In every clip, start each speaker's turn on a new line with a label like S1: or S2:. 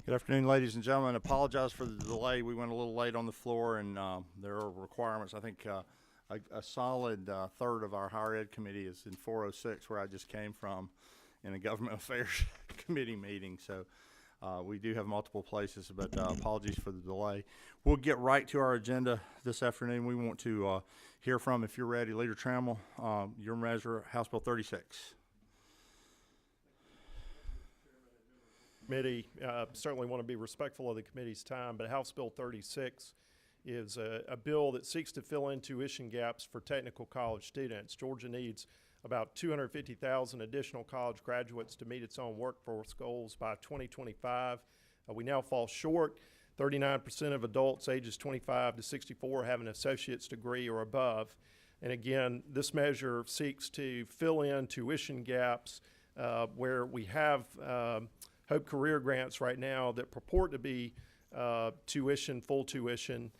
S1: Good afternoon, ladies and gentlemen. Apologize for the delay. We went a little late on the floor, and there are requirements. I think a solid third of our higher ed committee is in 406, where I just came from, in a government affairs committee meeting. So we do have multiple places, but apologies for the delay. We'll get right to our agenda this afternoon. We want to hear from, if you're ready, Leader Trammell, your measure, House Bill 36.
S2: Committee, certainly want to be respectful of the committee's time, but House Bill 36 is a bill that seeks to fill in tuition gaps for technical college students. Georgia needs about 250,000 additional college graduates to meet its own workforce goals by 2025. We now fall short. 39% of adults ages 25 to 64 have an associate's degree or above. And again, this measure seeks to fill in tuition gaps where we have Hope Career Grants right now that purport to be tuition, full tuition.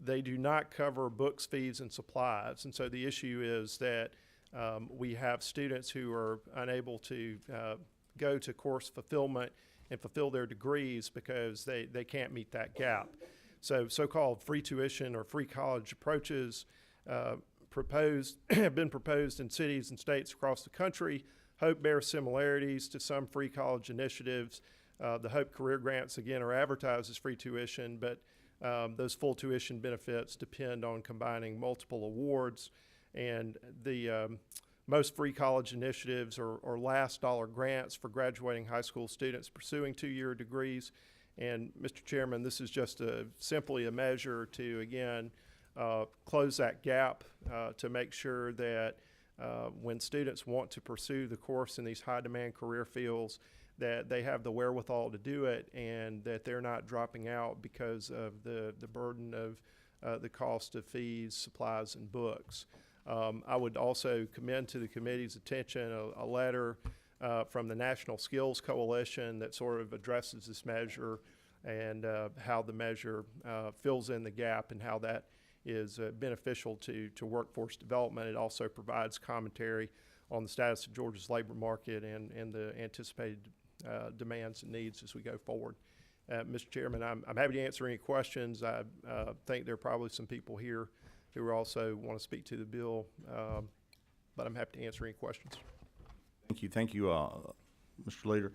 S2: They do not cover books, fees, and supplies. And so the issue is that we have students who are unable to go to course fulfillment and fulfill their degrees because they can't meet that gap. So so-called free tuition or free college approaches have been proposed in cities and states across the country. Hope bears similarities to some free college initiatives. The Hope Career Grants, again, are advertised as free tuition, but those full tuition benefits depend on combining multiple awards. And the most free college initiatives are last dollar grants for graduating high school students pursuing two-year degrees. And Mr. Chairman, this is just simply a measure to, again, close that gap to make sure that when students want to pursue the course in these high-demand career fields, that they have the wherewithal to do it and that they're not dropping out because of the burden of the cost of fees, supplies, and books. I would also commend to the committee's attention a letter from the National Skills Coalition that sort of addresses this measure and how the measure fills in the gap and how that is beneficial to workforce development. It also provides commentary on the status of Georgia's labor market and the anticipated demands and needs as we go forward. Mr. Chairman, I'm happy to answer any questions. I think there are probably some people here who also want to speak to the bill, but I'm happy to answer any questions.
S1: Thank you, Mr. Leader.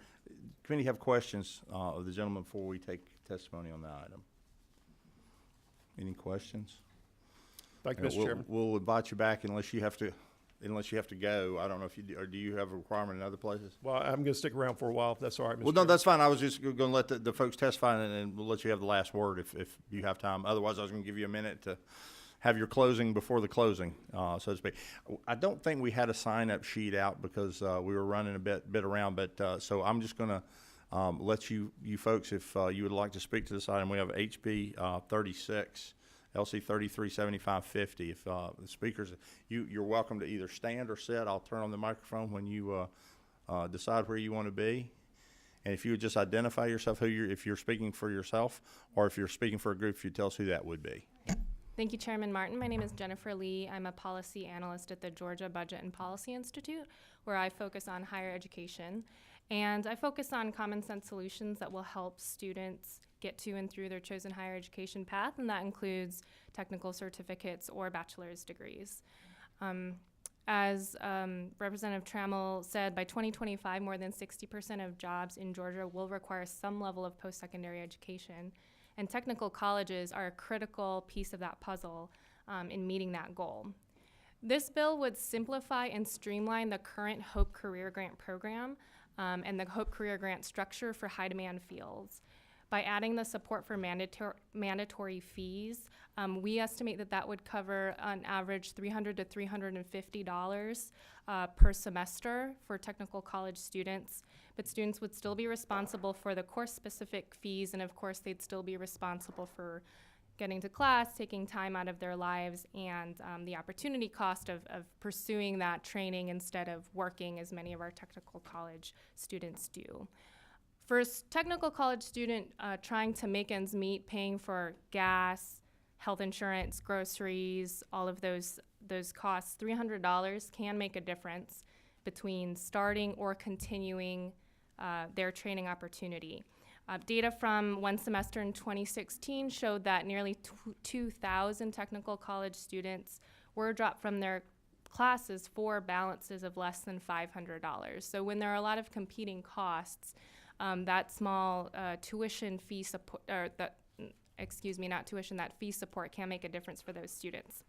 S1: Committee have questions of the gentleman before we take testimony on the item? Any questions?
S2: Thank you, Mr. Chairman.
S1: We'll invite you back unless you have to go. I don't know if you do, or do you have a requirement in other places?
S2: Well, I'm going to stick around for a while if that's all right, Mr.
S1: Well, no, that's fine. I was just going to let the folks testify, and we'll let you have the last word if you have time. Otherwise, I was going to give you a minute to have your closing before the closing, so to speak. I don't think we had a sign-up sheet out because we were running a bit around, but so I'm just going to let you folks, if you would like to speak to this item, we have HB 36. LC 337550. If the speakers, you're welcome to either stand or sit. I'll turn on the microphone when you decide where you want to be. And if you would just identify yourself, if you're speaking for yourself or if you're speaking for a group, if you tell us who that would be.
S3: Thank you, Chairman Martin. My name is Jennifer Lee. I'm a policy analyst at the Georgia Budget and Policy Institute, where I focus on higher education. And I focus on common sense solutions that will help students get to and through their chosen higher education path, and that includes technical certificates or bachelor's degrees. As Representative Trammell said, by 2025, more than 60% of jobs in Georgia will require some level of post-secondary education, and technical colleges are a critical piece of that puzzle in meeting that goal. This bill would simplify and streamline the current Hope Career Grant program and the Hope Career Grant structure for high-demand fields. By adding the support for mandatory fees, we estimate that would cover on average $300 to $350 per semester for technical college students. But students would still be responsible for the course-specific fees, and of course they'd still be responsible for getting to class, taking time out of their lives, and the opportunity cost of pursuing that training instead of working, as many of our technical college students do. For a technical college student trying to make ends meet, paying for gas, health insurance, groceries, all of those costs, $300 can make a difference between starting or continuing their training opportunity. Data from one semester in 2016 showed that nearly 2,000 technical college students were dropped from their classes for balances of less than $500. So when there are a lot of competing costs, that small tuition fee support, or that, excuse me, not tuition, that fee support can make a difference for those students.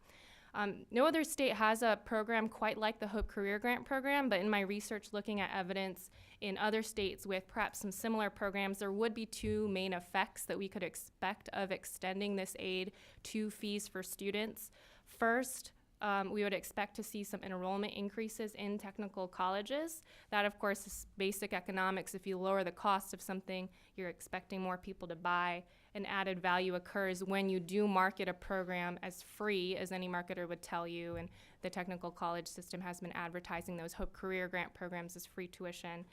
S3: No other state has a program quite like the Hope Career Grant program, but in my research looking at evidence in other states with perhaps some similar programs, there would be two main effects that we could expect of extending this aid to fees for students. First, we would expect to see some enrollment increases in technical colleges. That, of course, is basic economics. If you lower the cost of something, you're expecting more people to buy. And added value occurs when you do market a program as free, as any marketer would tell you, and the technical college system has been advertising those Hope Career Grant programs as free tuition.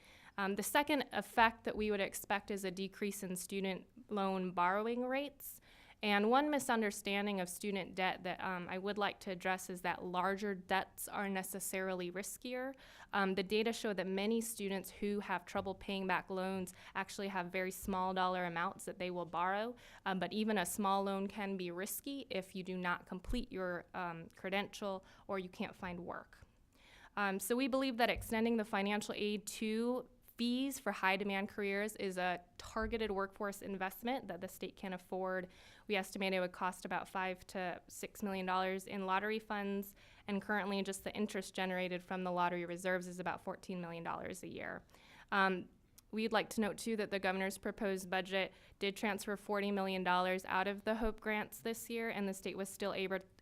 S3: The second effect that we would expect is a decrease in student loan borrowing rates. And one misunderstanding of student debt that I would like to address is that larger debts are necessarily riskier. The data show that many students who have trouble paying back loans actually have very small dollar amounts that they will borrow, but even a small loan can be risky if you do not complete your credential or you can't find work. So we believe that extending the financial aid to fees for high demand careers is a targeted workforce investment that the state can afford. We estimate it would cost about $5 to $6 million in lottery funds, and currently just the interest generated from the lottery reserves is about $14 million a year. We'd like to note too that the governor's proposed budget did transfer $40 million out of the Hope grants this year, and the state was still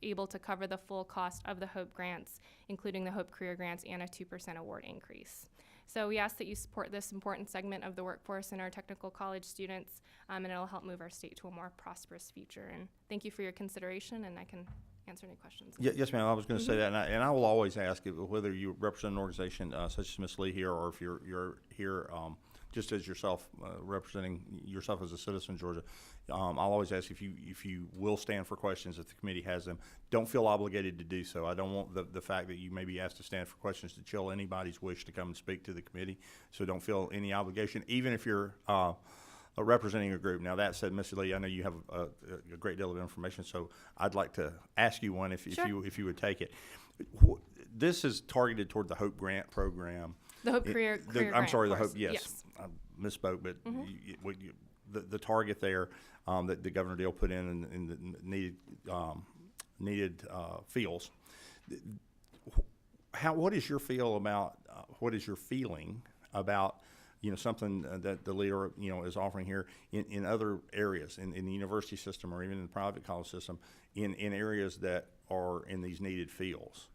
S3: able to cover the full cost of the Hope grants, including the Hope Career Grants and a 2% award increase. So we ask that you support this important segment of the workforce and our technical college students, and it'll help move our state to a more prosperous future. And thank you for your consideration, and I can answer any questions.
S1: Yes, ma'am. I was going to say that, and I will always ask whether you represent an organization such as Ms. Lee here, or if you're here just as yourself, representing yourself as a citizen of Georgia. I'll always ask if you will stand for questions if the committee has them. Don't feel obligated to do so. I don't want the fact that you may be asked to stand for questions to chill anybody's wish to come and speak to the committee. So don't feel any obligation, even if you're representing a group. Now that said, Ms. Lee, I know you have a great deal of information, so I'd like to ask you one if you would take it. This is targeted toward the Hope Grant program.
S3: The Hope Career
S1: I'm sorry, the
S3: Grant,
S1: Hope, yes. I misspoke, but the target there that the Governor Deal put in the needed fields. What is your feel about, what is your feeling about, something that the leader, is offering here in other areas, in the university system or even in the private college system, in areas that are in these needed fields?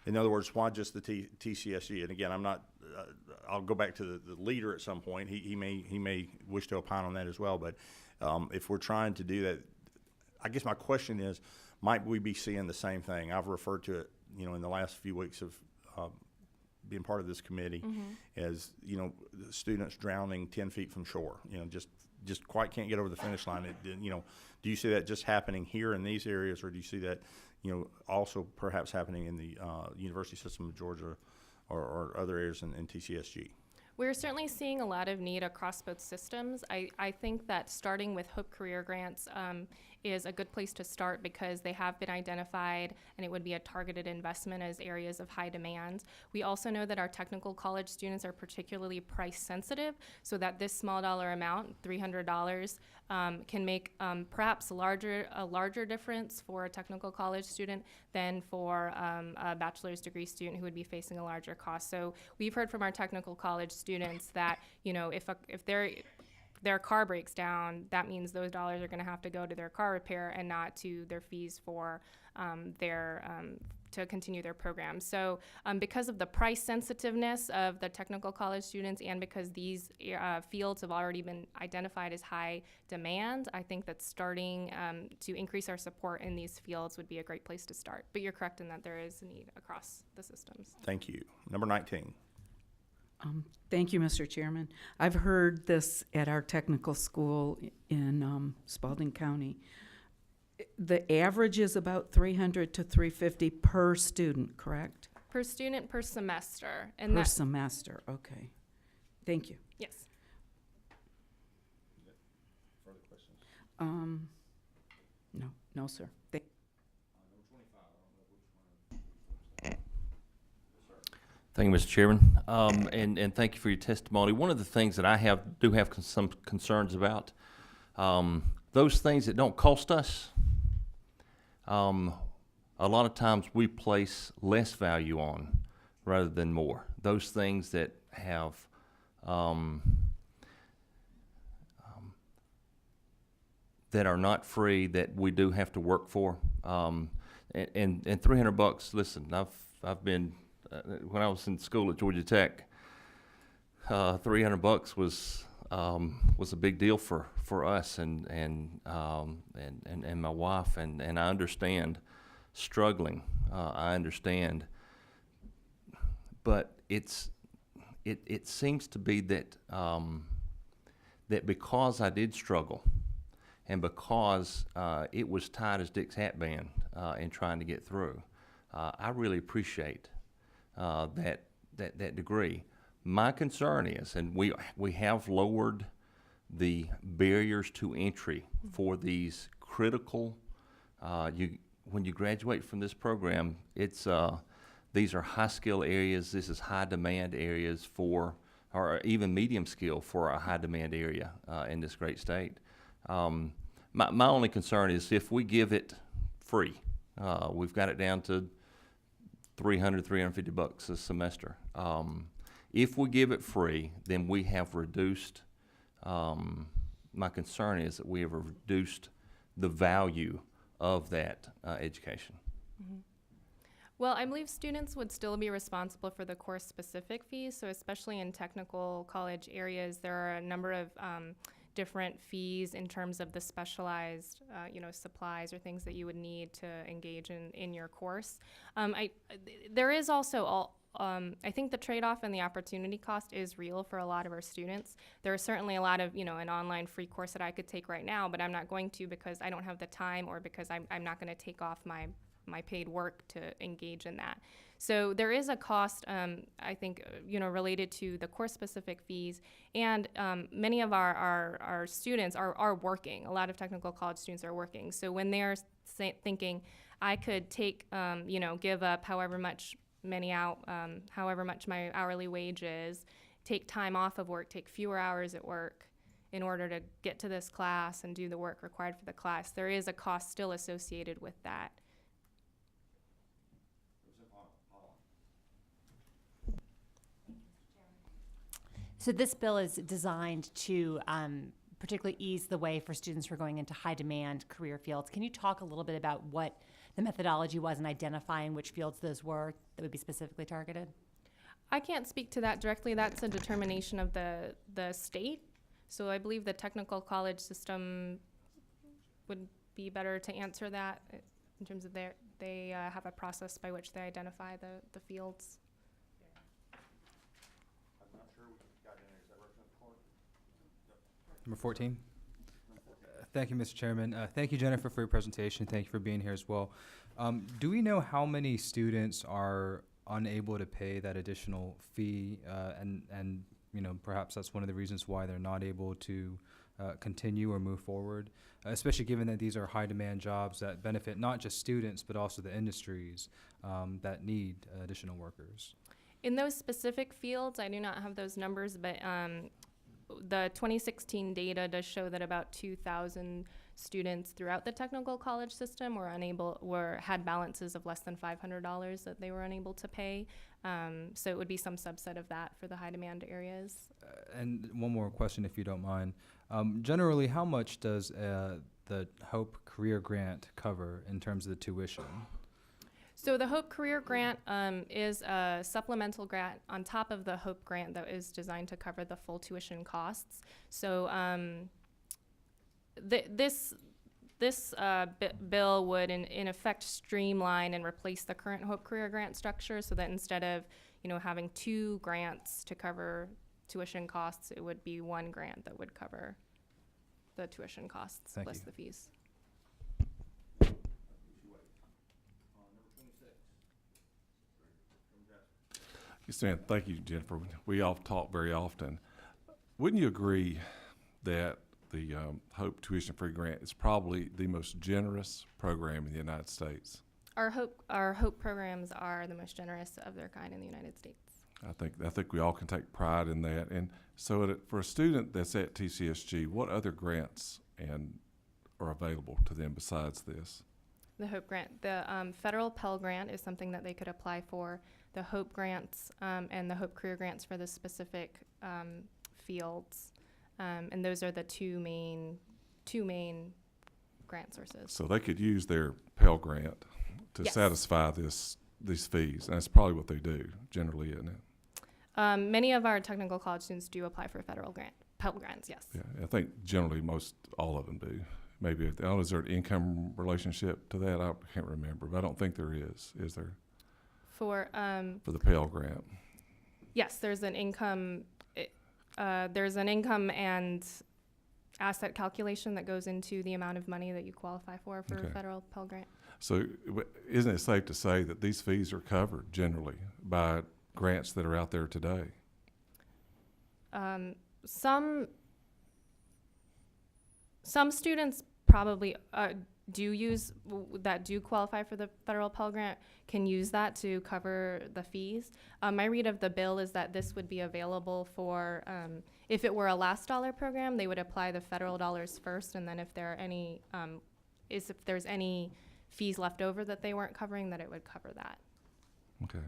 S1: In other words, why just the TCSG? And again, I'll go back to the leader at some point. He may wish to opine on that as well. But if we're trying to do that, I guess my question is, might we be seeing the same thing? I've referred to it, in the last few weeks of being part of this committee as, students drowning 10 feet from shore, just quite can't get over the finish line. Do you see that just happening here in these areas, or do you see that, also perhaps happening in the university system of Georgia or other areas in TCSG?
S3: We're certainly seeing a lot of need across both systems. I think that starting with Hope Career Grants is a good place to start because they have been identified and it would be a targeted investment as areas of high demand. We also know that our technical college students are particularly price sensitive, so that this small dollar amount, $300, can make perhaps a larger difference for a technical college student than for a bachelor's degree student who would be facing a larger cost. So we've heard from our technical college students that, if their car breaks down, that means those dollars are going to have to go to their car repair and not to their fees for to continue their program. So because of the price sensitiveness of the technical college students and because these fields have already been identified as high demand, I think that starting to increase our support in these fields would be a great place to start. But you're correct in that there is a need across the systems.
S1: Thank you. Number 19.
S4: Thank you, Mr. Chairman. I've heard this at our technical school in Spalding County. The average is about $300 to $350 per student, correct?
S3: Per student, per semester. And
S4: Per semester, okay. Thank you.
S3: Yes.
S4: No, sir.
S5: Thank you, Mr. Chairman, and thank you for your testimony. One of the things that I do have some concerns about, those things that don't cost us, a lot of times we place less value on rather than more. Those things that have, that are not free, that we do have to work for, and $300. Listen, I've been when I was in school at Georgia Tech, $300 was a big deal for us and my wife, and I understand struggling. I understand, but it seems to be that that because I did struggle, and because it was tight as Dick's hat band in trying to get through, I really appreciate that degree. My concern is, and we have lowered the barriers to entry for these critical. When you graduate from this program, these are high skill areas. This is high demand areas for, or even medium skill for a high demand area in this great state. My only concern is if we give it free, we've got it down to $350 a semester. If we give it free, then we have reduced, my concern is that we have reduced the value of that education.
S3: Mm-hmm. Well, I believe students would still be responsible for the course-specific fees, so especially in technical college areas, there are a number of different fees in terms of the specialized, supplies or things that you would need to engage in your course. There is also I think the trade-off and the opportunity cost is real for a lot of our students. There are certainly a lot of, an online free course that I could take right now, but I'm not going to because I don't have the time or because I'm not going to take off my paid work to engage in that. So there is a cost, I think, related to the course-specific fees, and many of our students are working. A lot of technical college students are working. So when they're thinking, I could take, give up however much my hourly wage is, take time off of work, take fewer hours at work in order to get to this class and do the work required for the class, there is a cost still associated with that.
S6: So this bill is designed to particularly ease the way for students who are going into high-demand career fields. Can you talk a little bit about what the methodology was in identifying which fields those were that would be specifically targeted?
S3: I can't speak to that directly. That's a determination of the state. So I believe the technical college system would be better to answer that in terms of they have a process by which they identify the fields.
S7: Number 14. Thank you, Mr. Chairman. Thank you, Jennifer, for your presentation. Thank you for being here as well. Do we know how many students are unable to pay that additional fee, and perhaps that's one of the reasons why they're not able to continue or move forward, especially given that these are high-demand jobs that benefit not just students but also the industries that need additional workers?
S3: In those specific fields, I do not have those numbers, but the 2016 data does show that about 2,000 students throughout the technical college system had balances of less than $500 that they were unable to pay. So it would be some subset of that for the high demand areas.
S7: And one more question, if you don't mind. Generally, how much does the HOPE Career Grant cover in terms of the tuition?
S3: So the HOPE Career Grant is a supplemental grant on top of the HOPE grant that is designed to cover the full tuition costs. So this bill would in effect streamline and replace the current HOPE Career Grant structure, so that instead of having two grants to cover tuition costs, it would be one grant that would cover the tuition costs plus the fees.
S8: Yes, ma'am. Thank you, Jennifer. We all talk very often. Wouldn't you agree that the Hope Tuition-Free Grant is probably the most generous program in the United States.
S3: Our Hope programs are the most generous of their kind in the United States.
S8: I think we all can take pride in that. And so for a student that's at TCSG, what other grants are available to them besides this?
S3: The Hope Grant, the federal Pell Grant is something that they could apply for. The Hope Grants and the Hope Career Grants for the specific fields, and those are the two main grant sources.
S8: So they could use their Pell Grant to
S3: Yes.
S8: satisfy these fees, and that's probably what they do generally, isn't it?
S3: Many of our technical college students do apply for Pell Grants, yes.
S8: Yeah, I think generally all of them do. Maybe is there an income relationship to that? I can't remember, but I don't think there is. Is there
S3: For
S8: for the Pell Grant?
S3: yes, there's an income. There's an income and asset calculation that goes into the amount of money that you qualify for
S8: Okay.
S3: a federal Pell Grant.
S8: So isn't it safe to say that these fees are covered generally by grants that are out there today?
S3: Some students probably that do qualify for the federal Pell Grant can use that to cover the fees. My read of the bill is that this would be available for, if it were a last dollar program, they would apply the federal dollars first, and then if there are any, if there's any fees left over that they weren't covering, that it would cover that.
S8: Okay.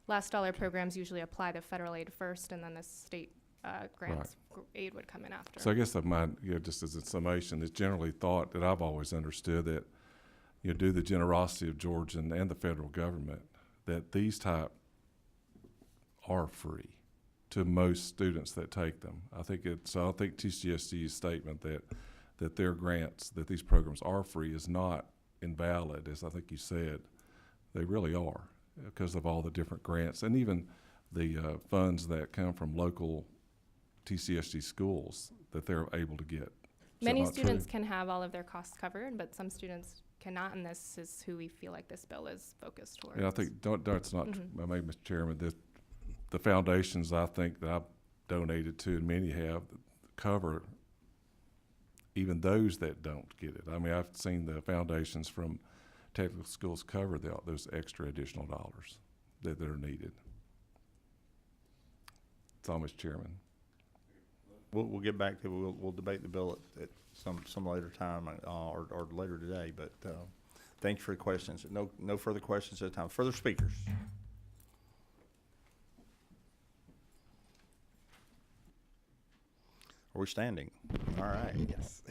S3: Last dollar programs usually apply the federal aid first, and then the state grants aid would come in after.
S8: So I guess just as a summation, it's generally thought that I've always understood that, due to the generosity of Georgia and the federal government, that these type are free to most students that take them. I think TCSG's statement that their grants, that these programs are free, is not invalid, as I think you said. They really are, because of all the different grants and even the funds that come from local TCSG schools that they're able to get. Is that
S3: Many
S8: not
S3: students
S8: true?
S3: can have all of their costs covered, but some students cannot, and this is who we feel like this bill is focused towards.
S8: And I think that's not. Maybe, Mr. Chairman, the foundations I think that I've donated to, and many have, cover even those that don't get it. I mean, I've seen the foundations from technical schools cover those extra additional dollars that are needed. That's all, Mr. Chairman.
S1: We'll get back to, we'll debate the bill at some later time, or later today, but, thank you for the questions. No further questions at the time. Further speakers? Are we standing? All right.
S9: Yes.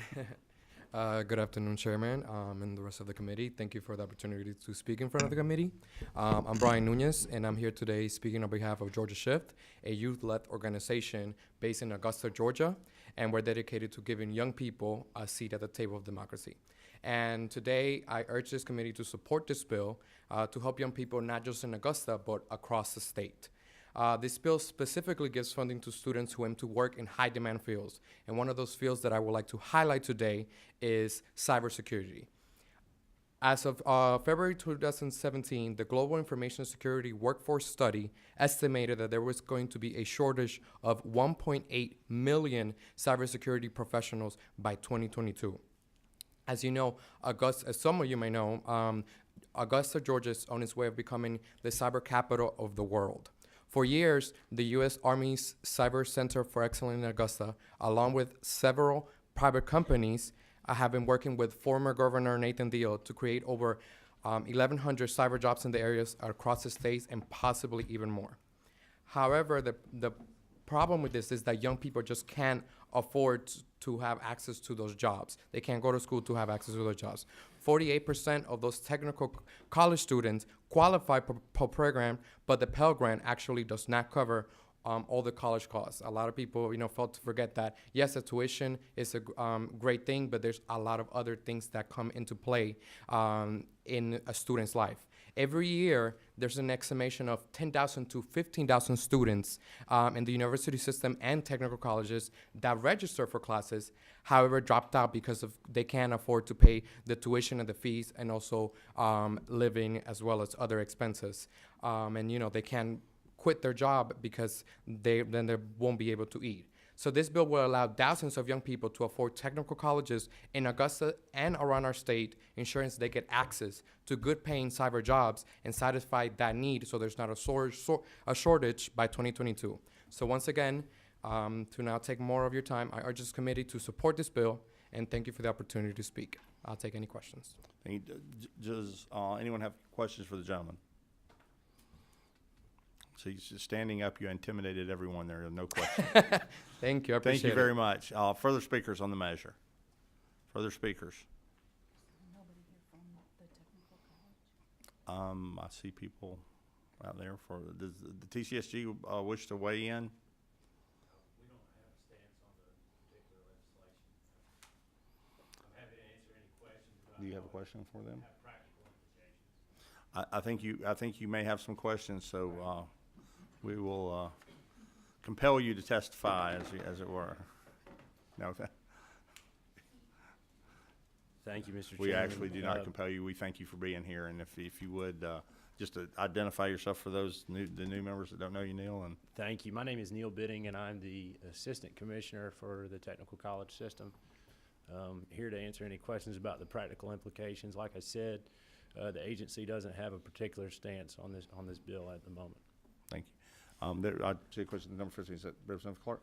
S9: Good afternoon, Chairman, and the rest of the committee. Thank you for the opportunity to speak in front of the committee. I'm Brian Nunez, and I'm here today speaking on behalf of Georgia Shift, a youth-led organization based in Augusta, Georgia, and we're dedicated to giving young people a seat at the table of democracy. And today, I urge this committee to support this bill to help young people not just in Augusta, but across the state. This bill specifically gives funding to students who aim to work in high-demand fields. And one of those fields that I would like to highlight today is cybersecurity. As of February 2017, the Global Information Security Workforce Study estimated that there was going to be a shortage of 1.8 million cybersecurity professionals by 2022. As you know, as some of you may know, Augusta, Georgia is on its way of becoming the cyber capital of the world. For years, the U.S. Army's Cyber Center for Excellence in Augusta, along with several private companies, have been working with former Governor Nathan Deal to create over 1,100 cyber jobs in the areas across the states and possibly even more. However, the problem with this is that young people just can't afford to have access to those jobs. They can't go to school to have access to those jobs. 48% of those technical college students qualify per program, but the Pell Grant actually does not cover all the college costs. A lot of people, fail to forget that, yes, the tuition is a great thing, but there's a lot of other things that come into play in a student's life. Every year, there's an estimation of 10,000 to 15,000 students in the university system and technical colleges that register for classes, however, dropped out because they can't afford to pay the tuition and the fees, and also living as well as other expenses. And they can't quit their job because then they won't be able to eat. So this bill will allow thousands of young people to afford technical colleges in Augusta and around our state, ensuring they get access to good-paying cyber jobs and satisfy that need so there's not a shortage by 2022. So once again, to now take more of your time, I urge this committee to support this bill, and thank you for the opportunity to speak. I'll take any questions.
S1: Does anyone have questions for the gentleman? So he's just standing up. You intimidated everyone there. No question.
S9: Thank you. I appreciate
S1: Thank you
S9: it.
S1: very much. Further speakers on the measure? Further speakers? I see people out there for, does the TCSG wish to weigh in?
S10: We don't have a stance on the particular legislation. I'm happy to answer any questions about.
S1: Do you have a question for them?
S10: Have practical implications.
S1: I think you may have some questions, so we will compel you to testify, as it were. No,
S10: Thank you, Mr. Chairman.
S1: we actually do not compel you. We thank you for being here, and if you would just to identify yourself for those the new members that don't know you, Neil. And
S10: Thank you. My name is Neil Bidding, and I'm the Assistant Commissioner for the Technical College System. Here to answer any questions about the practical implications. Like I said, the agency doesn't have a particular stance on this bill at the moment.
S1: thank you. I see a question. Number 15 is that Representative Clark.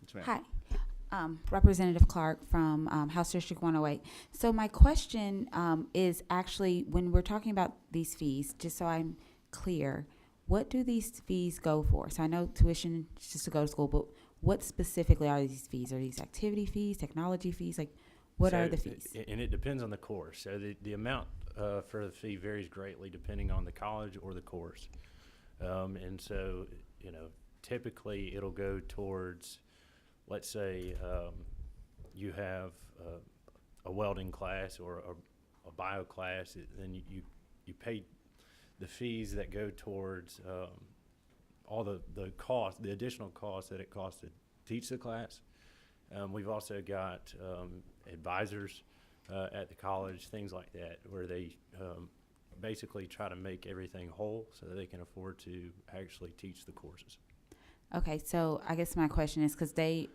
S1: Yes, ma'am.
S11: Hi, Representative Clark from House District 108. So my question is actually, when we're talking about these fees, just so I'm clear, what do these fees go for? So I know tuition is just to go to school, but what specifically are these fees? Are these activity fees, technology fees? Like, what are the fees?
S10: And it depends on the course. So the amount for the fee varies greatly depending on the college or the course. And so, you know, typically it'll go towards, let's say you have a welding class or a bio class, then you pay the fees that go towards all the cost, the additional costs that it costs to teach the class. We've also got advisors at the college, things like that, where they basically try to make everything whole so that they can afford to actually teach the courses.
S11: Okay, so I guess my question is, because they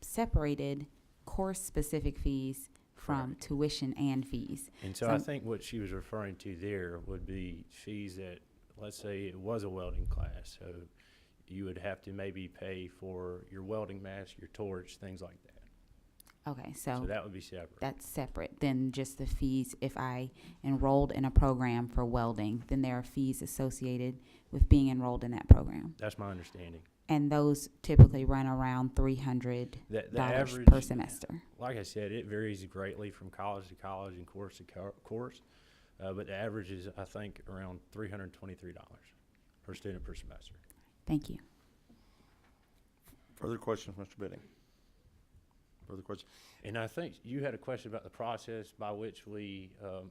S11: separated course-specific fees from
S10: Correct.
S11: tuition and fees.
S10: And so I think what she was referring to there would be fees that, let's say it was a welding class, so you would have to maybe pay for your welding mask, your torch, things like that.
S11: Okay,
S10: So that would be separate.
S11: that's separate than just the fees. If I enrolled in a program for welding, then there are fees associated with being enrolled in that program.
S10: That's my understanding.
S11: And those typically run around $300
S10: The average,
S11: per semester.
S10: like I said, it varies greatly from college to college and course to course. But the average is, I think, around $323 per student per semester.
S11: Thank you.
S1: Further questions, Mr. Bidding? Further questions?
S10: And I think you had a question about the process by which we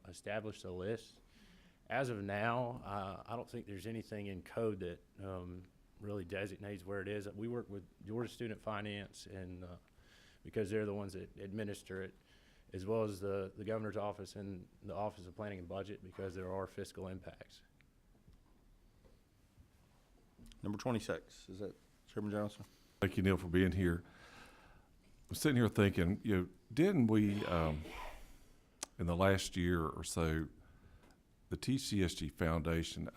S10: established a list. As of now, I don't think there's anything in code that really designates where it is. We work with Georgia Student Finance, and because they're the ones that administer it, as well as the governor's office and the Office of Planning and Budget, because there are fiscal impacts.
S1: Number 26, is that Chairman Johnson?
S8: Thank you, Neil, for being here. I'm sitting here thinking, didn't we, in the last year or so, the TCSG Foundation,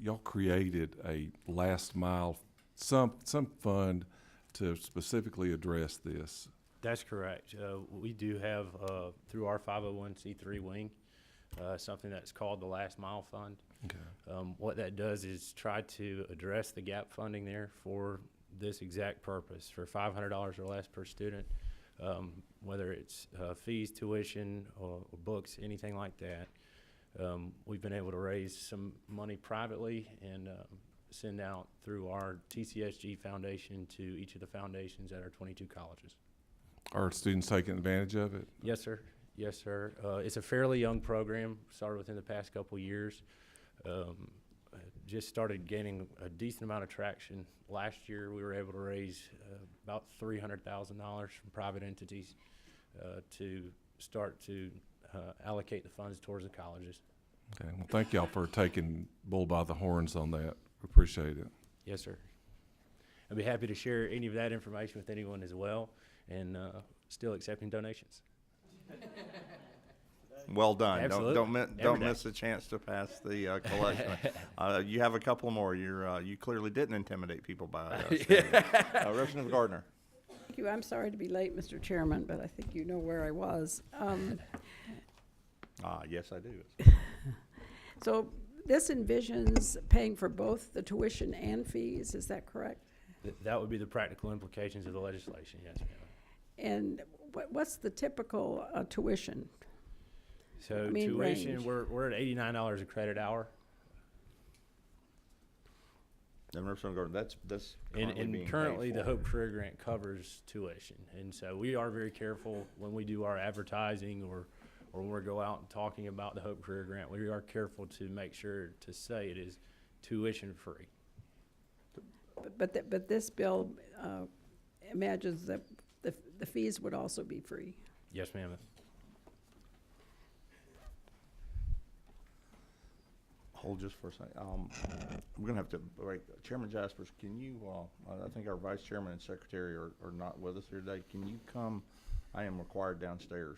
S8: y'all created a last mile, some fund to specifically address this?
S10: That's correct. We do have, through our 501c3 wing, something that's called the Last Mile Fund.
S8: Okay.
S10: What that does is try to address the gap funding there for this exact purpose, for $500 or less per student, whether it's fees, tuition, or books, anything like that. We've been able to raise some money privately and send out through our TCSG Foundation to each of the foundations at our 22 colleges.
S8: Are students taking advantage of it?
S10: Yes, sir. Yes, sir. It's a fairly young program, started within the past couple of years. Just started gaining a decent amount of traction. Last year, we were able to raise about $300,000 from private entities to start to allocate the funds towards the colleges.
S8: Okay. Well, thank y'all for taking bull by the horns on that. We appreciate it.
S10: Yes, sir. I'd be happy to share any of that information with anyone as well, and still accepting donations.
S1: Well done.
S10: Absolutely.
S1: Don't
S10: Every day.
S1: miss a chance to pass the collection. You have a couple more. You clearly didn't intimidate people by Representative Gardner.
S12: Thank you. I'm sorry to be late, Mr. Chairman, but I think you know where I was.
S1: Yes, I do.
S12: So this envisions paying for both the tuition and fees, is that correct?
S10: That would be the practical implications of the legislation, yes, ma'am.
S12: And what's the typical tuition?
S10: So
S12: I mean,
S10: tuition,
S12: range.
S10: we're at $89 a credit hour.
S1: And Representative Gardner, that's currently
S10: And
S1: being
S10: currently,
S1: paid
S10: the
S1: for.
S10: Hope Career Grant covers tuition. And so we are very careful when we do our advertising or when we go out and talking about the Hope Career Grant. We are careful to make sure to say it is tuition free.
S12: But this bill imagines that the fees would also be free.
S10: Yes, ma'am.
S1: Hold just for a second. We're gonna have to, wait, Chairman Jaspers, can you, I think our Vice Chairman and Secretary are not with us here today. Can you come, I am required downstairs,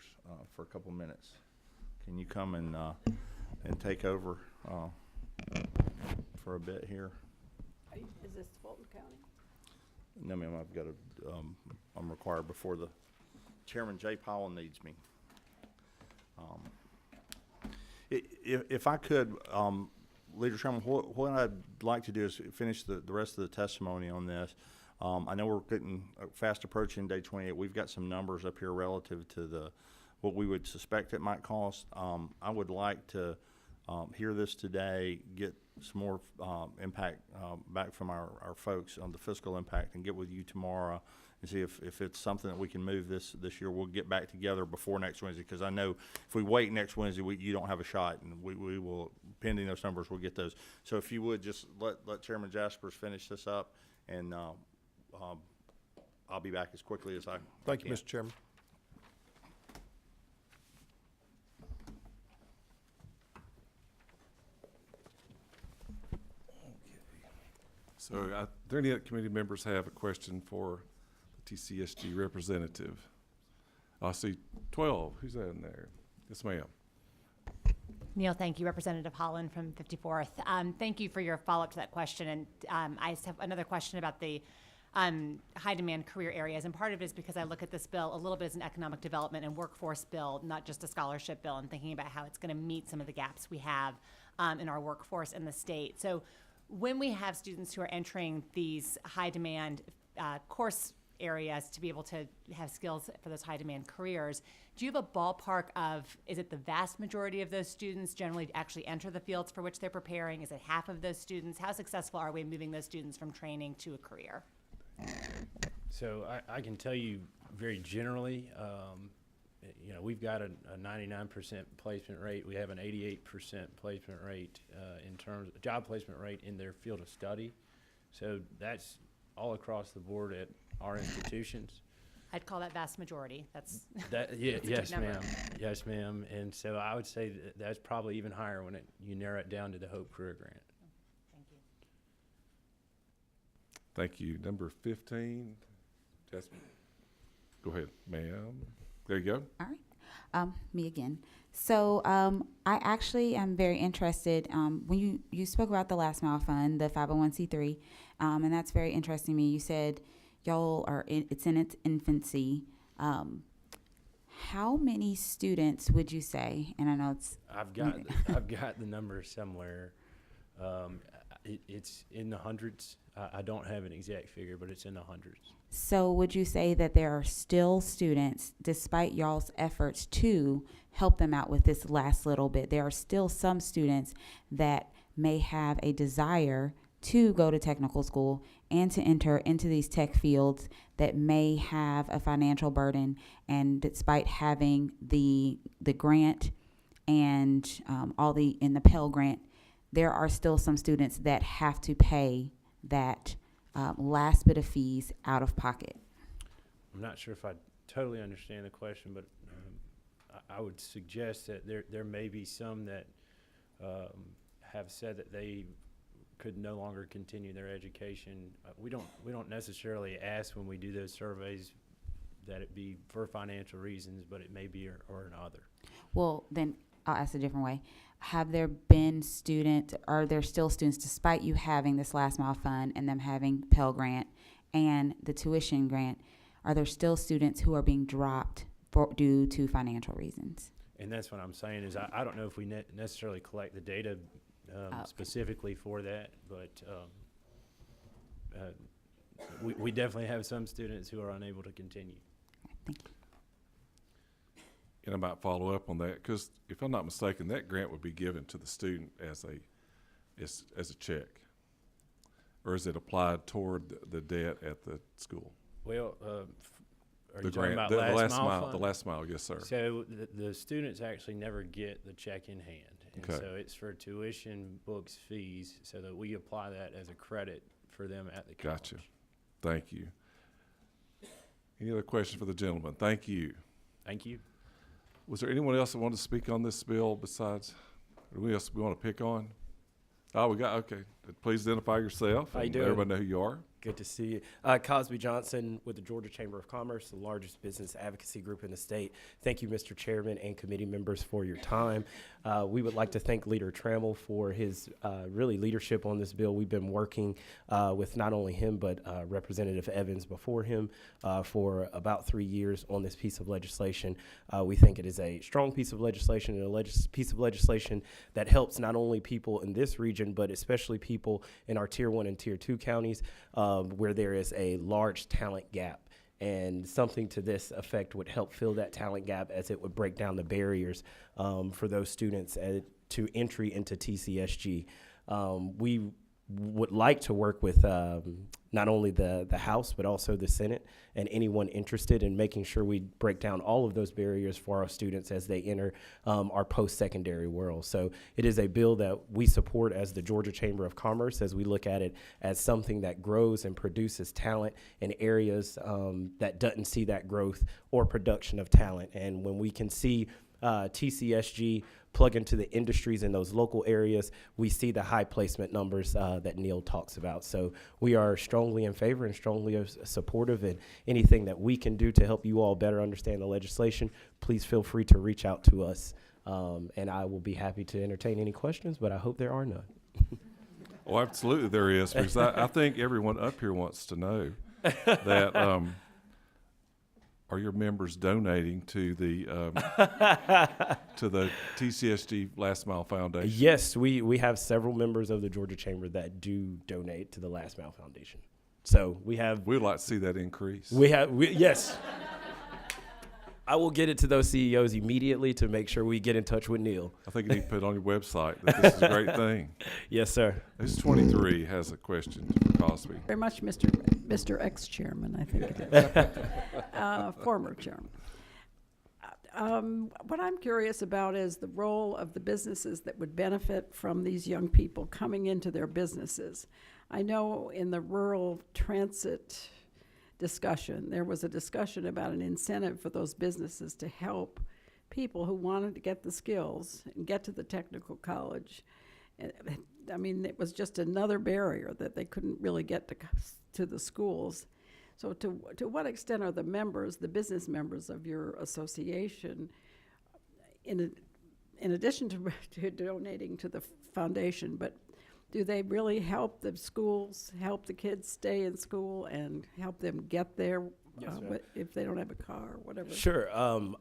S1: for a couple minutes. Can you come and take over, for a bit here?
S12: Is this Fulton County?
S1: No, ma'am, I've got to, I'm required before the Chairman Jay Powell needs me. If I could, Leader Chairman, what I'd like to do is finish the rest of the testimony on this. I know we're getting fast approaching day 28. We've got some numbers up here relative to what we would suspect it might cost. I would like to hear this today, get some more impact back from our folks on the fiscal impact, and get with you tomorrow and see if it's something that we can move this year. We'll get back together before next Wednesday, because I know if we wait next Wednesday, you don't have a shot, and we will, pending those numbers, we'll get those. So if you would just let Chairman Jaspers finish this up, and I'll be back as quickly as I
S2: Thank you,
S1: can.
S2: Mr. Chairman.
S8: So, do any other committee members have a question for the TCSG representative? I see 12. Who's that in there? Yes, ma'am.
S6: Neil, thank you. Representative Holland from 54th. Thank you for your follow-up to that question. And I just have another question about the high-demand career areas. And part of it is because I look at this bill a little bit as an economic development and workforce bill, not just a scholarship bill, and thinking about how it's going to meet some of the gaps we have in our workforce in the state. So when we have students who are entering these high-demand course areas to be able to have skills for those high-demand careers, do you have a ballpark of, is it the vast majority of those students generally actually enter the fields for which they're preparing? Is it half of those students? How successful are we in moving those students from training to a career?
S10: So I can tell you very generally, we've got a 99% placement rate. We have an 88% placement rate in terms of job placement rate in their field of study. So that's all across the board at our institutions.
S6: I'd call that vast majority. That's
S10: Yes,
S6: good number.
S10: ma'am. Yes, ma'am. And so I would say that's probably even higher when you narrow it down to the Hope Career Grant.
S6: Thank you.
S8: Thank you. Number 15, Jasmine. Go ahead, ma'am. There you go.
S11: All right. Me again. So I actually am very interested when you spoke about the Last Mile Fund, the 501c3, and that's very interesting to me. You said y'all are it's in its infancy. How many students would you say? And I know it's
S10: I've got the number somewhere. It's in the hundreds. I don't have an exact figure, but it's in the hundreds.
S11: so. Would you say that there are still students, despite y'all's efforts to help them out with this last little bit, there are still some students that may have a desire to go to technical school and to enter into these tech fields that may have a financial burden, and despite having the grant and in the Pell Grant, there are still some students that have to pay that last bit of fees out of pocket.
S10: I'm not sure if I totally understand the question, but I would suggest that there may be some that have said that they could no longer continue their education, we don't necessarily ask when we do those surveys that it be for financial reasons, but it may be or another.
S11: Well, then I'll ask a different way. Have there been students, are there still students, despite you having this last mile fund and them having Pell Grant and the tuition grant, are there still students who are being dropped due to financial reasons?
S10: And that's what I'm saying is I don't know if we necessarily collect the data
S11: Okay.
S10: specifically for that, but we definitely have some students who are unable to continue.
S11: Thank you.
S8: And I might follow up on that, because if I'm not mistaken, that grant would be given to the student as a check. Or is it applied toward the debt at the school?
S10: Well, are
S8: The
S10: you talking
S8: grant,
S10: about
S8: the
S10: last mile
S8: the
S10: fund?
S8: last mile, yes, sir.
S10: So the students actually never get the check in hand. And
S8: Okay.
S10: so it's for tuition, books, fees, so that we apply that as a credit for them at the college.
S8: Gotcha. Thank you. Any other questions for the gentleman? Thank you.
S10: Thank you.
S8: Was there anyone else that wanted to speak on this bill besides, anyone else we want to pick on? Oh, okay. Please identify yourself.
S13: How you
S8: and
S13: doing?
S8: Everybody know who you are.
S13: Good to see you. Cosby Johnson with the Georgia Chamber of Commerce, the largest business advocacy group in the state. Thank you, Mr. Chairman and committee members, for your time. We would like to thank Leader Trammell for his really leadership on this bill. We've been working with not only him, but Representative Evans before him for about 3 years on this piece of legislation. We think it is a strong piece of legislation and a piece of legislation that helps not only people in this region, but especially people in our Tier 1 and Tier 2 counties, where there is a large talent gap. And something to this effect would help fill that talent gap, as it would break down the barriers for those students to entry into TCSG. We would like to work with not only the House, but also the Senate, and anyone interested in making sure we break down all of those barriers for our students as they enter our post-secondary world. So it is a bill that we support as the Georgia Chamber of Commerce, as we look at it as something that grows and produces talent in areas that doesn't see that growth or production of talent. And when we can see TCSG plug into the industries in those local areas, we see the high placement numbers that Neil talks about. So we are strongly in favor and strongly supportive, and anything that we can do to help you all better understand the legislation, please feel free to reach out to us. And I will be happy to entertain any questions, but I hope there are none.
S8: Oh, absolutely there is, because I think everyone up here wants to know that, are your members donating to the TCSG Last Mile Foundation?
S13: Yes, we have several members of the Georgia Chamber that do donate to the Last Mile Foundation. So we have.
S8: We'd like to see that increase.
S13: Yes. I will get it to those CEOs immediately to make sure we get in touch with Neil.
S8: I think you need to put it on your website that this is a great thing.
S13: Yes, sir.
S8: This 23 has a question for Cosby.
S12: Very much, Mr. Ex-Chairman, I think it is. Former chairman. What I'm curious about is the role of the businesses that would benefit from these young people coming into their businesses. I know in the rural transit discussion, there was a discussion about an incentive for those businesses to help people who wanted to get the skills and get to the technical college. I mean, it was just another barrier that they couldn't really get to the schools. So to what extent are the members, the business members of your association, in addition to donating to the foundation, but do they really help the schools, help the kids stay in school and help them get there if they don't have a car or whatever?
S13: Sure.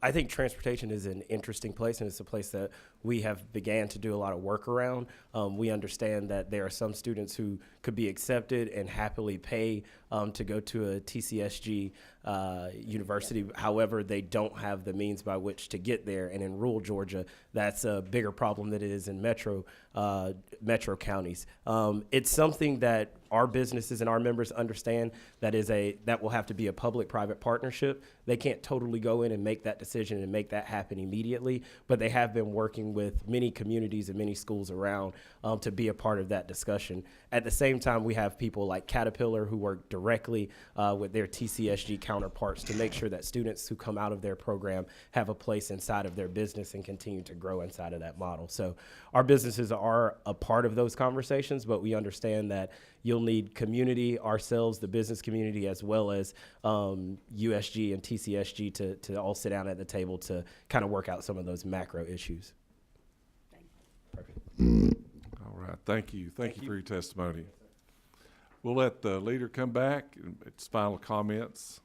S13: I think transportation is an interesting place, and it's a place that we have began to do a lot of work around. We understand that there are some students who could be accepted and happily pay to go to a TCSG university. However, they don't have the means by which to get there. And in rural Georgia, that's a bigger problem than it is in metro counties. It's something that our businesses and our members understand that will have to be a public-private partnership. They can't totally go in and make that decision and make that happen immediately, but they have been working with many communities and many schools around to be a part of that discussion. At the same time, we have people like Caterpillar who work directly with their TCSG counterparts to make sure that students who come out of their program have a place inside of their business and continue to grow inside of that model. So our businesses are a part of those conversations, but we understand that you'll need community, ourselves, the business community, as well as USG and TCSG to all sit down at the table to kind of work out some of those macro issues.
S8: All right, thank you. Thank you for your testimony. We'll let the leader come back and its final comments.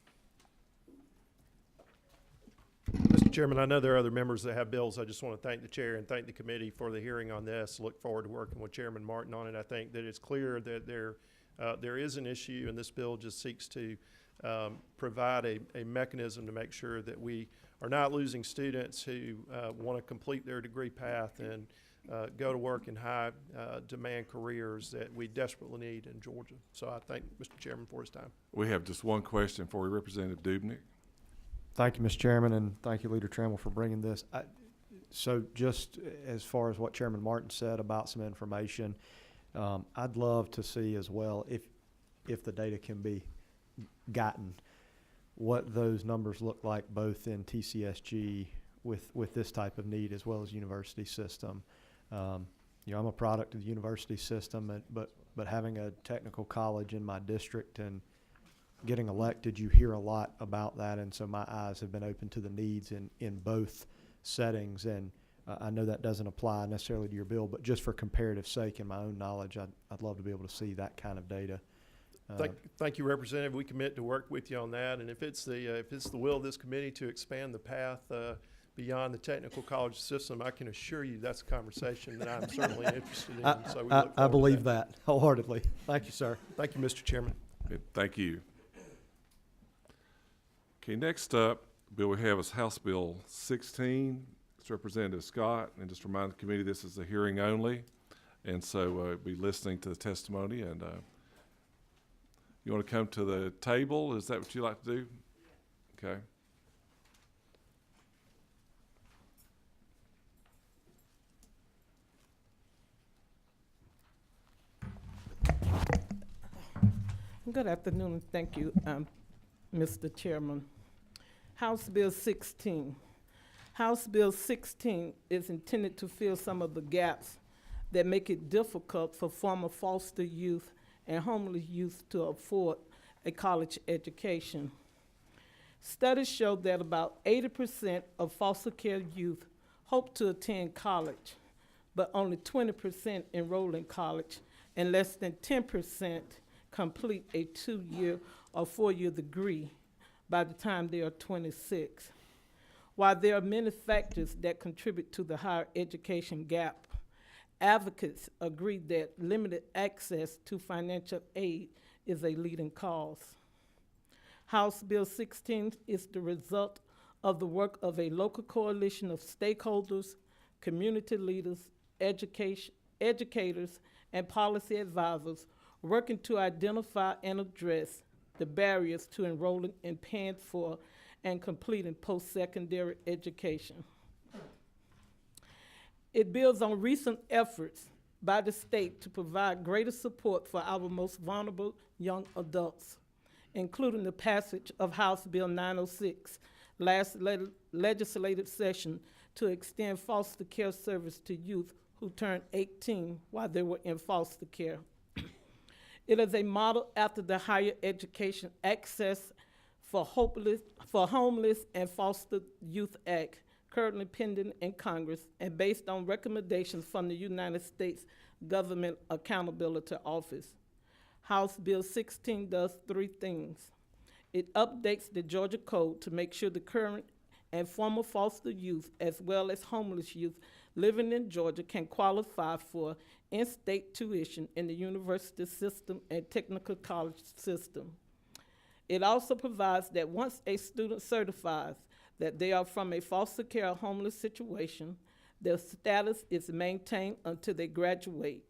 S2: Mr. Chairman, I know there are other members that have bills. I just want to thank the chair and thank the committee for the hearing on this. Look forward to working with Chairman Martin on it. I think that it's clear that there is an issue, and this bill just seeks to provide a mechanism to make sure that we are not losing students who want to complete their degree path and go to work in high demand careers that we desperately need in Georgia. So I thank Mr. Chairman for his time.
S8: We have just one question for you, Representative Dubnik.
S14: Thank you, Mr. Chairman, and thank you, Leader Trammell, for bringing this. So just as far as what Chairman Martin said about some information, I'd love to see as well, if the data can be gotten, what those numbers look like both in TCSG with this type of need as well as university system. I'm a product of the university system, but having a technical college in my district and getting elected, you hear a lot about that, and so my eyes have been open to the needs in both settings. And I know that doesn't apply necessarily to your bill, but just for comparative sake and my own knowledge, I'd love to be able to see that kind of data.
S2: Thank you, Representative. We commit to work with you on that, and if it's the will of this committee to expand the path beyond the technical college system, I can assure you that's a conversation that I'm certainly interested in. So we look forward
S14: I believe
S2: to
S14: that wholeheartedly. Thank you, sir.
S2: Thank you, Mr. Chairman.
S8: Thank you. Okay, next up, bill we have is House Bill 16. It's Representative Scott, and just remind the committee this is a hearing only, and so be listening to the testimony. And you want to come to the table? Is that what you like to do? Okay.
S15: Good afternoon. Thank you, Mr. Chairman. House Bill 16. House Bill 16 is intended to fill some of the gaps that make it difficult for former foster youth and homeless youth to afford a college education. Studies show that about 80% of foster care youth hope to attend college, but only 20% enroll in college, and less than 10% complete a 2-year or 4-year degree by the time they are 26. While there are many factors that contribute to the higher education gap, advocates agree that limited access to financial aid is a leading cause. House Bill 16 is the result of the work of a local coalition of stakeholders, community leaders, educators, and policy advisors working to identify and address the barriers to enrolling in paying for and completing post-secondary education. It builds on recent efforts by the state to provide greater support for our most vulnerable young adults, including the passage of House Bill 906 last legislative session to extend foster care service to youth who turned 18 while they were in foster care. It is a model after the Higher Education Access for Homeless and Foster Youth Act, currently pending in Congress and based on recommendations from the United States Government Accountability Office. House Bill 16 does 3 things. It updates the Georgia Code to make sure the current and former foster youth, as well as homeless youth living in Georgia, can qualify for in-state tuition in the university system and technical college system. It also provides that once a student certifies that they are from a foster care or homeless situation, their status is maintained until they graduate,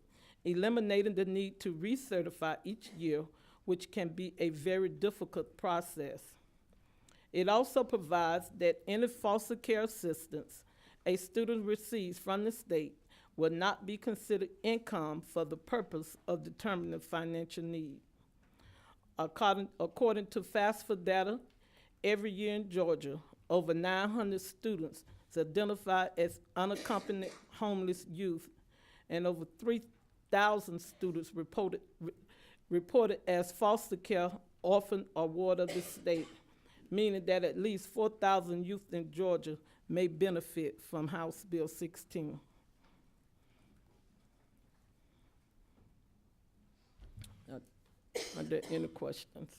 S15: eliminating the need to recertify each year, which can be a very difficult process. It also provides that any foster care assistance a student receives from the state will not be considered income for the purpose of determining financial need. According to FAFSA data, every year in Georgia, over 900 students is identified as unaccompanied homeless youth, and over 3,000 students reported as foster care orphan or ward of the state, meaning that at least 4,000 youth in Georgia may benefit from House Bill 16. Are there any questions?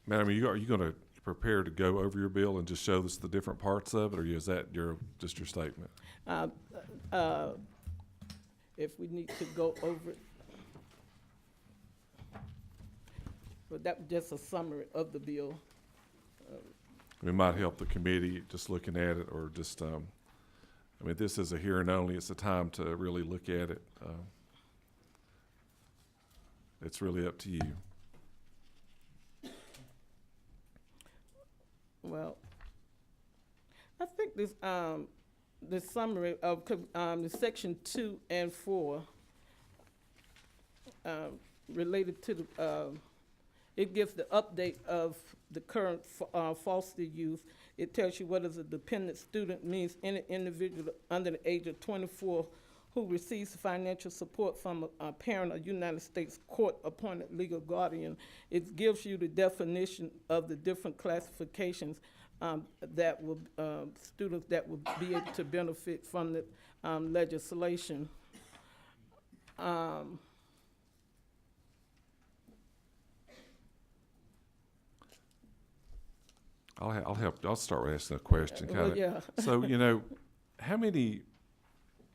S8: Madam, are you going to prepare to go over your bill and just show us the different parts of it, or is that just your statement?
S15: If we need to go over it. But that was just a summary of the bill.
S8: It might help the committee just looking at it, or just, I mean, this is a hearing only. It's a time to really look at it. It's really up to you.
S15: Well, I think this, the summary of, the section 2 and 4, related to the, it gives the update of the current foster youth. It tells you what is a dependent student means: any individual under the age of 24 who receives financial support from a parent or United States court-appointed legal guardian. It gives you the definition of the different classifications that will, students that will be able to benefit from the legislation.
S8: I'll start with asking a question, kind of.
S15: Well, yeah.
S8: So, how many,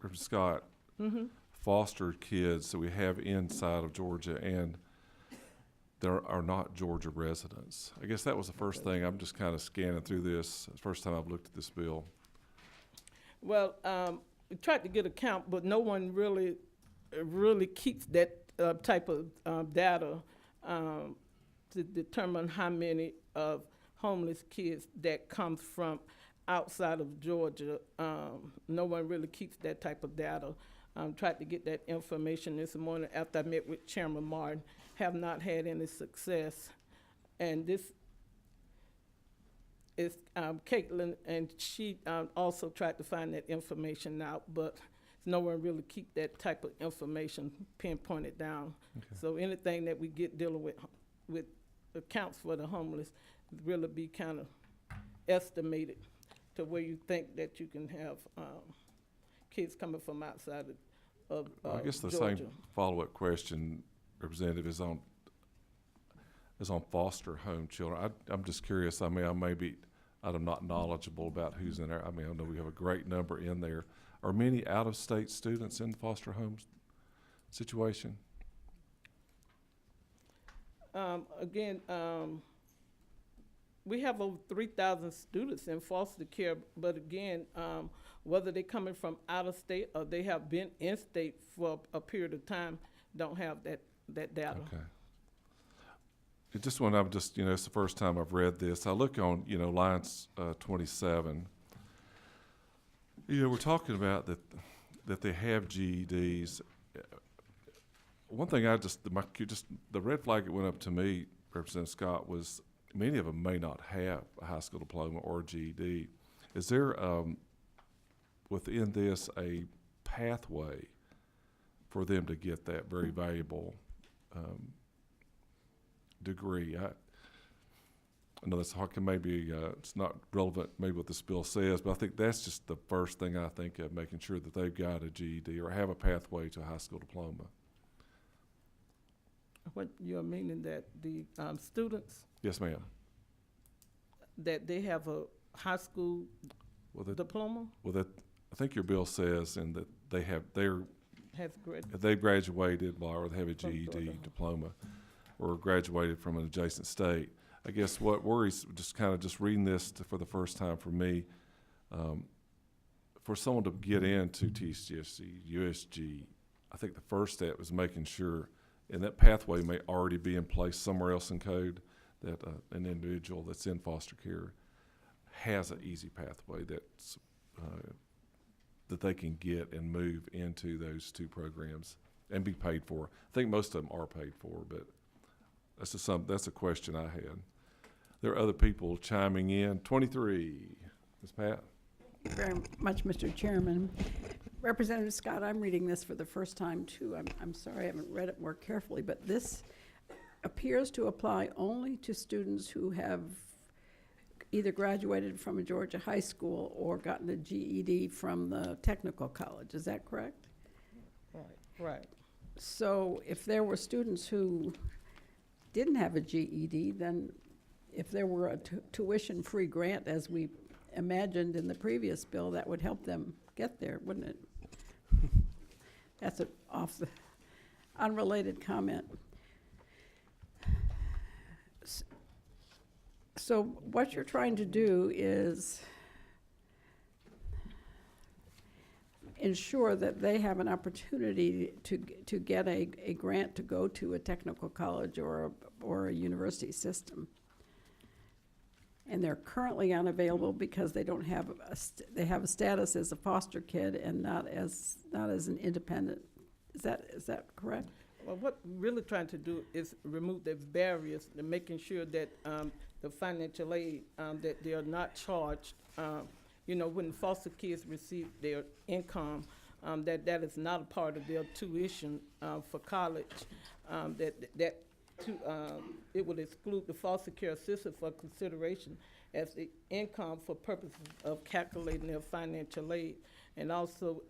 S8: Reverend Scott, foster kids that we have inside of Georgia and there are not Georgia residents? I guess that was the first thing. I'm just kind of scanning through this. It's the first time I've looked at this bill.
S15: Well, we tried to get a count, but no one really keeps that type of data to determine how many of homeless kids that comes from outside of Georgia. No one really keeps that type of data. Tried to get that information this morning after I met with Chairman Martin. Have not had any success. And this is Caitlin, and she also tried to find that information out, but no one really keep that type of information pinpointed down.
S8: Okay.
S15: So anything that we get dealing with accounts for the homeless really be kind of estimated to where you think that you can have kids coming from outside of
S8: I guess the
S15: Georgia.
S8: same follow-up question, Representative, is on foster home children. I'm just curious. I mean, I'm not knowledgeable about who's in there. I mean, I know we have a great number in there. Are many out-of-state students in the foster home situation?
S15: Again, we have over 3,000 students in foster care, but again, whether they're coming from out of state or they have been in state for a period of time, don't have that data.
S8: Okay. It just when I'm just, it's the first time I've read this. I look on, lines 27. We're talking about that they have GEDs. One thing the red flag that went up to me, Representative Scott, was many of them may not have a high school diploma or GED. Is there within this a pathway for them to get that very valuable degree? I know that's hard, maybe it's not relevant maybe what this bill says, but I think that's just the first thing I think of, making sure that they've got a GED or have a pathway to a high school diploma.
S15: What you're meaning, that the students,
S8: Yes, ma'am.
S15: that they have a high school diploma?
S8: Well, I think your bill says and that they've graduated or they have a GED diploma or graduated from an adjacent state. I guess what worries, just reading this for the first time for me, for someone to get into TCSC, USG, I think the first step is making sure, and that pathway may already be in place somewhere else in code, that an individual that's in foster care has an easy pathway that's, that they can get and move into those two programs and be paid for. I think most of them are paid for, but that's a question I had. There are other people chiming in. 23, Ms. Pat?
S12: Thank you very much, Mr. Chairman. Representative Scott, I'm reading this for the first time too. I'm sorry I haven't read it more carefully, but this appears to apply only to students who have either graduated from a Georgia high school or gotten a GED from the technical college. Is that correct?
S15: Right.
S12: So if there were students who didn't have a GED, then if there were a tuition-free grant, as we imagined in the previous bill, that would help them get there, wouldn't it? That's an unrelated comment. So what you're trying to do is ensure that they have an opportunity to get a grant to go to a technical college or a university system. And they're currently unavailable because they don't have they have a status as a foster kid and not as an independent. Is that correct?
S15: Well, what we're really trying to do is remove the barriers and making sure that the financial aid, that they are not charged, when foster kids receive their income, that is not a part of their tuition for college, it would exclude the foster care assistant for consideration as the income for purposes of calculating their financial aid, and also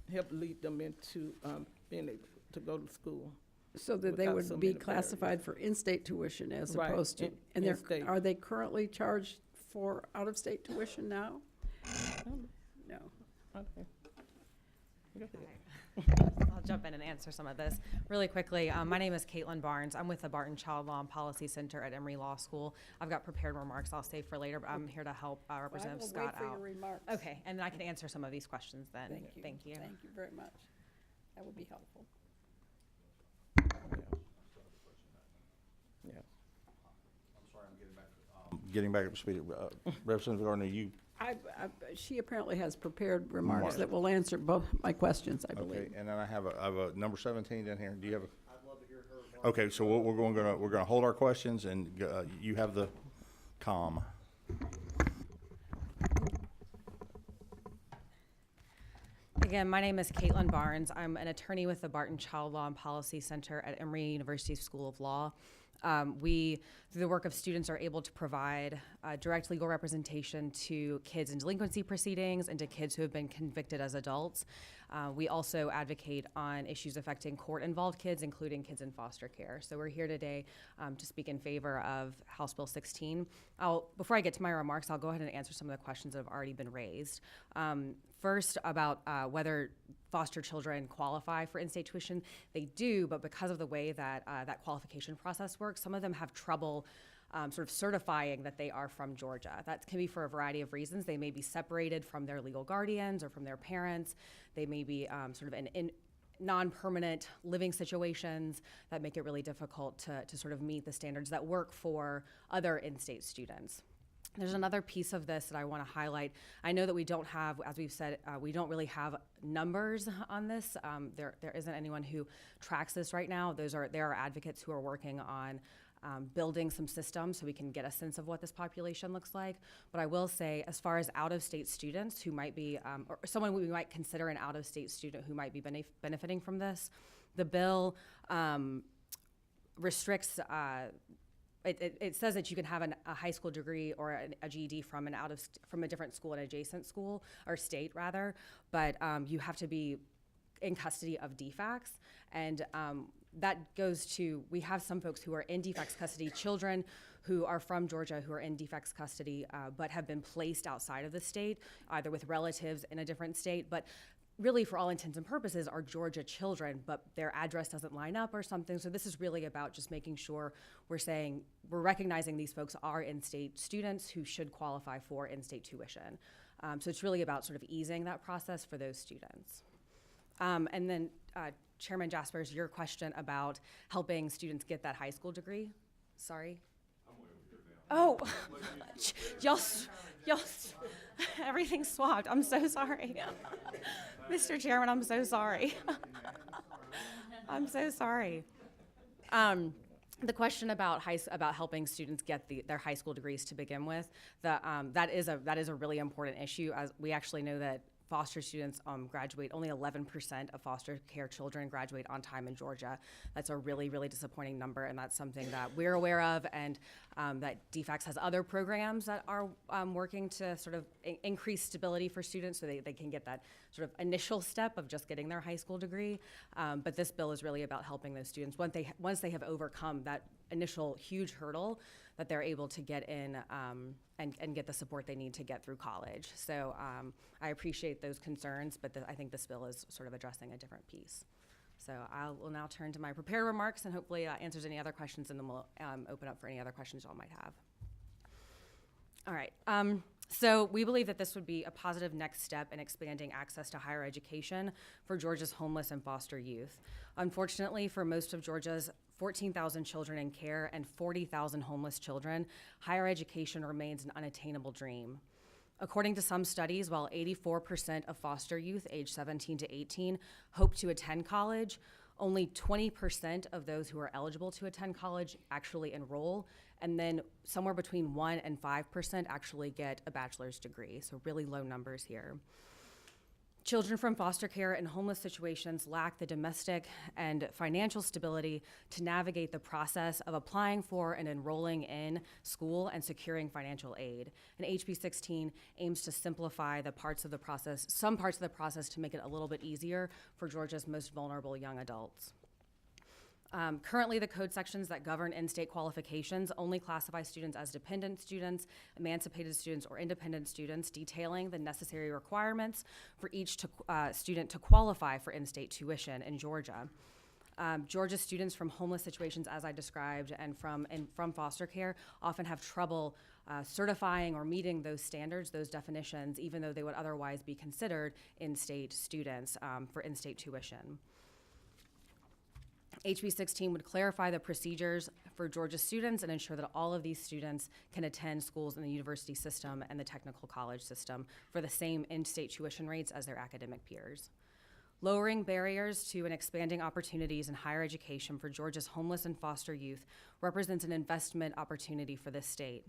S15: help lead them into being able to go to school.
S12: So that they
S15: without
S12: would
S15: so
S12: be
S15: many
S12: classified for in-state tuition as
S15: Right,
S12: opposed to, and
S15: in-state.
S12: are they currently charged for out-of-state tuition now? No.
S15: Okay. Go ahead.
S16: I'll jump in and answer some of this really quickly. My name is Caitlin Barnes. I'm with the Barton Child Law and Policy Center at Emory Law School. I've got prepared remarks I'll save for later, but I'm here to help Representative
S12: I will
S16: Scott
S12: wait for
S16: out.
S12: your remarks.
S16: Okay, and then I can answer some of these questions then.
S12: Thank you.
S16: Thank you.
S12: Thank you very much. That would be helpful.
S15: Yeah.
S1: Getting back up to speed, Representative Gardner, you,
S12: She apparently has prepared remarks
S1: Remarks.
S12: that will answer both my questions, I
S1: okay,
S12: believe.
S1: and then I have a number 17 down here. Do you have a? I'd love to hear her. Okay, so we're gonna hold our questions, and you have the comm.
S16: Again, my name is Caitlin Barnes. I'm an attorney with the Barton Child Law and Policy Center at Emory University School of Law. We, through the work of students, are able to provide direct legal representation to kids in delinquency proceedings and to kids who have been convicted as adults. We also advocate on issues affecting court-involved kids, including kids in foster care. So we're here today to speak in favor of House Bill 16. Before I get to my remarks, I'll go ahead and answer some of the questions that have already been raised. First, about whether foster children qualify for in-state tuition. They do, but because of the way that that qualification process works, some of them have trouble sort of certifying that they are from Georgia. That can be for a variety of reasons. They may be separated from their legal guardians or from their parents. They may be sort of in non-permanent living situations that make it really difficult to sort of meet the standards that work for other in-state students. There's another piece of this that I want to highlight. I know that we don't have, as we've said, we don't really have numbers on this. There isn't anyone who tracks this right now. There are advocates who are working on building some systems so we can get a sense of what this population looks like. But I will say, as far as out-of-state students who might be, or someone we might consider an out-of-state student who might be benefiting from this, the bill restricts. It says that you can have a high school degree or a GED from from a different school, an adjacent school or state rather, but you have to be in custody of DFACS, and that goes to, we have some folks who are in DFACS custody, children who are from Georgia who are in DFACS custody but have been placed outside of the state, either with relatives in a different state, but really, for all intents and purposes, are Georgia children, but their address doesn't line up or something. So this is really about just making sure we're recognizing these folks are in-state students who should qualify for in-state tuition. So it's really about sort of easing that process for those students. And then Chairman Jaspers, your question about helping students get that high school degree. Sorry. Oh, y'all, everything's swapped. I'm so sorry. Mr. Chairman, I'm so sorry. I'm so sorry. The question about helping students get their high school degrees to begin with, that is a really important issue. As we actually know that foster students graduate, only 11% of foster care children graduate on time in Georgia. That's a really, really disappointing number, and that's something that we're aware of, and that DFACS has other programs that are working to sort of increase stability for students so they can get that sort of initial step of just getting their high school degree. But this bill is really about helping those students once they have overcome that initial huge hurdle, that they're able to get in and get the support they need to get through college. So I appreciate those concerns, but I think this bill is sort of addressing a different piece. So I will now turn to my prepared remarks and hopefully answers any other questions, and then we'll open up for any other questions y'all might have. All right. So we believe that this would be a positive next step in expanding access to higher education for Georgia's homeless and foster youth. Unfortunately, for most of Georgia's 14,000 children in care and 40,000 homeless children, higher education remains an unattainable dream. According to some studies, while 84% of foster youth aged 17 to 18 hope to attend college, only 20% of those who are eligible to attend college actually enroll, and then somewhere between 1% and 5% actually get a bachelor's degree, so really low numbers here. Children from foster care and homeless situations lack the domestic and financial stability to navigate the process of applying for and enrolling in school and securing financial aid. And HB 16 aims to simplify some parts of the process to make it a little bit easier for Georgia's most vulnerable young adults. Currently, the code sections that govern in-state qualifications only classify students as dependent students, emancipated students, or independent students, detailing the necessary requirements for each student to qualify for in-state tuition in Georgia. Georgia students from homeless situations, as I described, and from foster care often have trouble certifying or meeting those standards, those definitions, even though they would otherwise be considered in-state students for in-state tuition. HB 16 would clarify the procedures for Georgia students and ensure that all of these students can attend schools in the university system and the technical college system for the same in-state tuition rates as their academic peers. Lowering barriers to and expanding opportunities in higher education for Georgia's homeless and foster youth represents an investment opportunity for this state.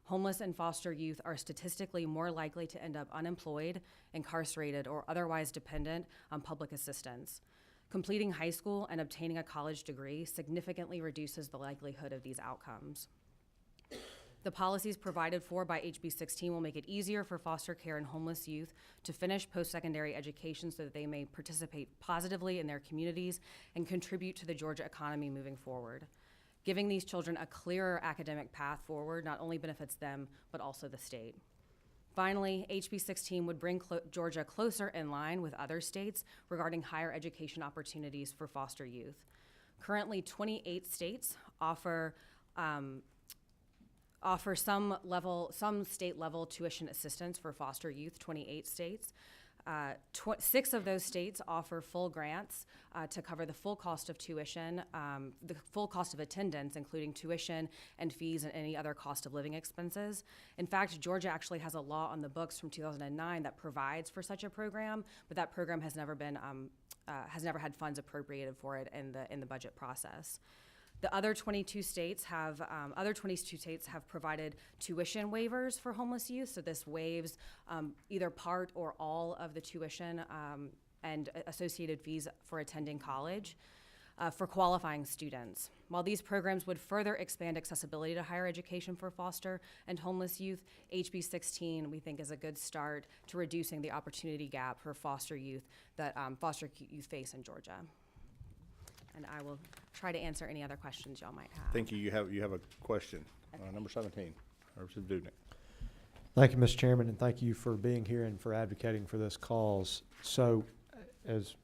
S16: Homeless and foster youth are statistically more likely to end up unemployed, incarcerated, or otherwise dependent on public assistance. Completing high school and obtaining a college degree significantly reduces the likelihood of these outcomes. The policies provided for by HB 16 will make it easier for foster care and homeless youth to finish post-secondary education so that they may participate positively in their communities and contribute to the Georgia economy moving forward. Giving these children a clearer academic path forward not only benefits them, but also the state. Finally, HB 16 would bring Georgia closer in line with other states regarding higher education opportunities for foster youth. Currently, 28 states offer some state-level tuition assistance for foster youth, 28 states. 6 of those states offer full grants to cover the full cost of tuition, the full cost of attendance, including tuition and fees and any other cost of living expenses. In fact, Georgia actually has a law on the books from 2009 that provides for such a program, but that program has never had funds appropriated for it in the budget process. The other 22 states have provided tuition waivers for homeless youth. So this waives either part or all of the tuition and associated fees for attending college for qualifying students. While these programs would further expand accessibility to higher education for foster and homeless youth, HB 16 we think is a good start to reducing the opportunity gap for foster youth that foster youth face in Georgia. And I will try to answer any other questions y'all might have.
S1: Thank you. You have a question. Number 17, Representative Dudnik.
S14: Thank you, Mr. Chairman, and thank you for being here and for advocating for this cause. So, as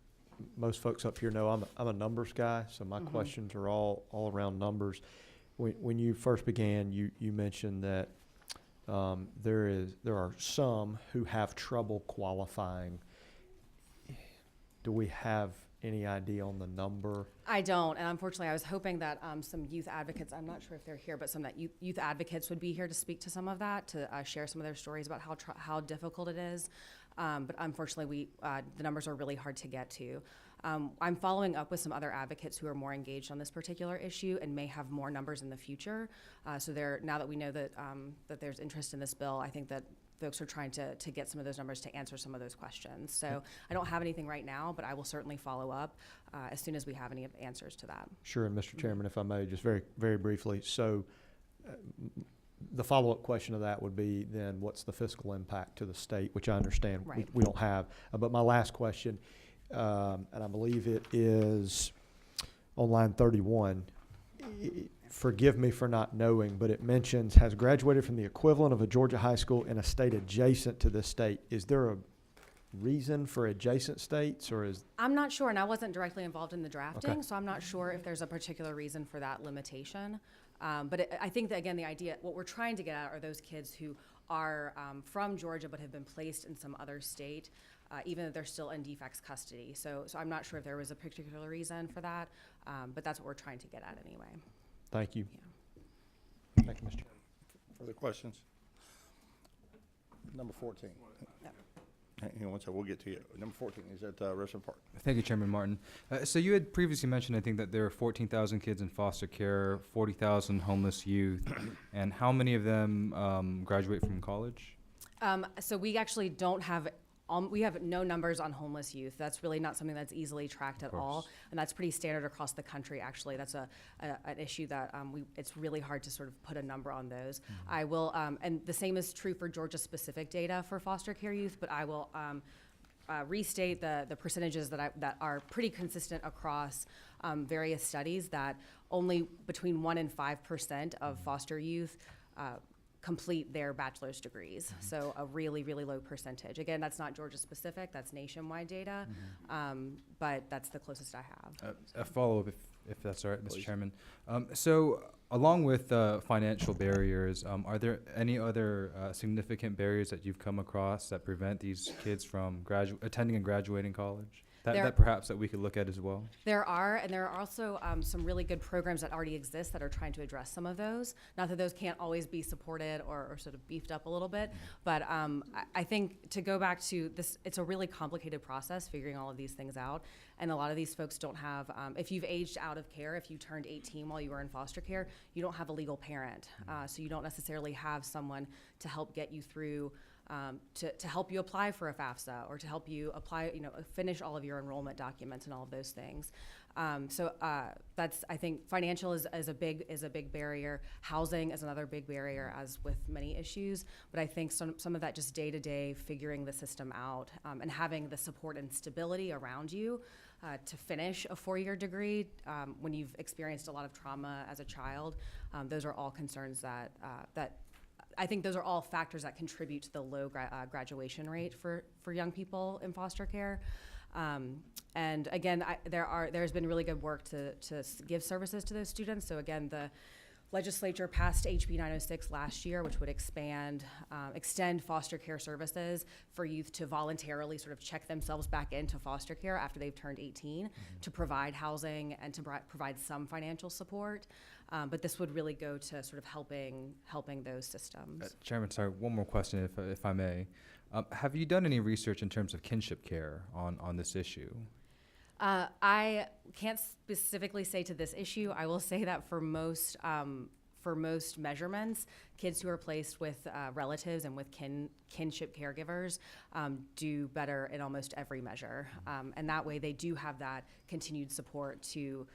S14: most folks up here know, I'm a numbers guy, so my questions are all around numbers. When you first began, you mentioned that there are some who have trouble qualifying. Do we have any idea on the number?
S16: I don't, and unfortunately, I was hoping that some youth advocates, I'm not sure if they're here, but some that youth advocates would be here to speak to some of that, to share some of their stories about how difficult it is. But unfortunately, the numbers are really hard to get to. I'm following up with some other advocates who are more engaged on this particular issue and may have more numbers in the future. So now that we know that that there's interest in this bill, I think that folks are trying to get some of those numbers to answer some of those questions. So I don't have anything right now, but I will certainly follow up as soon as we have any answers to that.
S14: Sure, and Mr. Chairman, if I may, just very, very briefly. So the follow-up question of that would be then what's the fiscal impact to the state, which I understand
S16: Right.
S14: we don't have. But my last question, and I believe it is on line 31. Forgive me for not knowing, but it mentions has graduated from the equivalent of a Georgia high school in a state adjacent to this state. Is there a reason for adjacent states, or is?
S16: I'm not sure, and I wasn't directly involved in the drafting,
S14: Okay.
S16: so I'm not sure if there's a particular reason for that limitation. But I think that, again, the idea, what we're trying to get at are those kids who are from Georgia but have been placed in some other state, even if they're still in DFACS custody. So I'm not sure if there was a particular reason for that, but that's what we're trying to get at anyway.
S14: Thank you.
S16: Yeah.
S14: Thank you, Mr. Chairman.
S1: Further questions? Number 14.
S16: Yep.
S1: Hang on one second, we'll get to you. Number 14 is at Richmond Park.
S7: Thank you, Chairman Martin. So you had previously mentioned, I think, that there are 14,000 kids in foster care, 40,000 homeless youth, and how many of them graduate from college?
S16: So we actually don't have, we have no numbers on homeless youth. That's really not something that's easily tracked at all, and that's pretty standard across the country. Actually, that's an issue that it's really hard to sort of put a number on those. I will, and the same is true for Georgia-specific data for foster care youth. But I will restate the percentages that are pretty consistent across various studies. That only between 1% and 5% of foster youth complete their bachelor's degrees. So a really, really low percentage. Again, that's not Georgia specific, that's nationwide data, but that's the closest I have.
S7: A follow-up, if that's all right, Mr.
S1: Please.
S7: Chairman. So along with financial barriers, are there any other significant barriers that you've come across that prevent these kids from attending and graduating college? That perhaps that we could look at as well?
S16: There are, and there are also some really good programs that already exist that are trying to address some of those. Not that those can't always be supported or sort of beefed up a little bit, but I think to go back to this, it's a really complicated process figuring all of these things out. And a lot of these folks don't have, if you've aged out of care, if you turned 18 while you were in foster care, you don't have a legal parent. So you don't necessarily have someone to help get you through to help you apply for a FAFSA or to help you apply, finish all of your enrollment documents and all of those things. So that's, I think, financial is a big barrier. Housing is another big barrier, as with many issues. But I think some of that just day-to-day figuring the system out and having the support and stability around you to finish a 4-year degree when you've experienced a lot of trauma as a child. Those are all concerns that I think those are all factors that contribute to the low graduation rate for young people in foster care. And again, there's been really good work to give services to those students. So again, the legislature passed HB 906 last year, which would extend foster care services for youth to voluntarily sort of check themselves back into foster care after they've turned 18 to provide housing and to provide some financial support. But this would really go to sort of helping those systems.
S7: Chairman, sorry, one more question, if I may. Have you done any research in terms of kinship care on this issue?
S16: I can't specifically say to this issue. I will say that for most measurements, kids who are placed with relatives and with kinship caregivers do better in almost every measure. And that way they do have that continued support to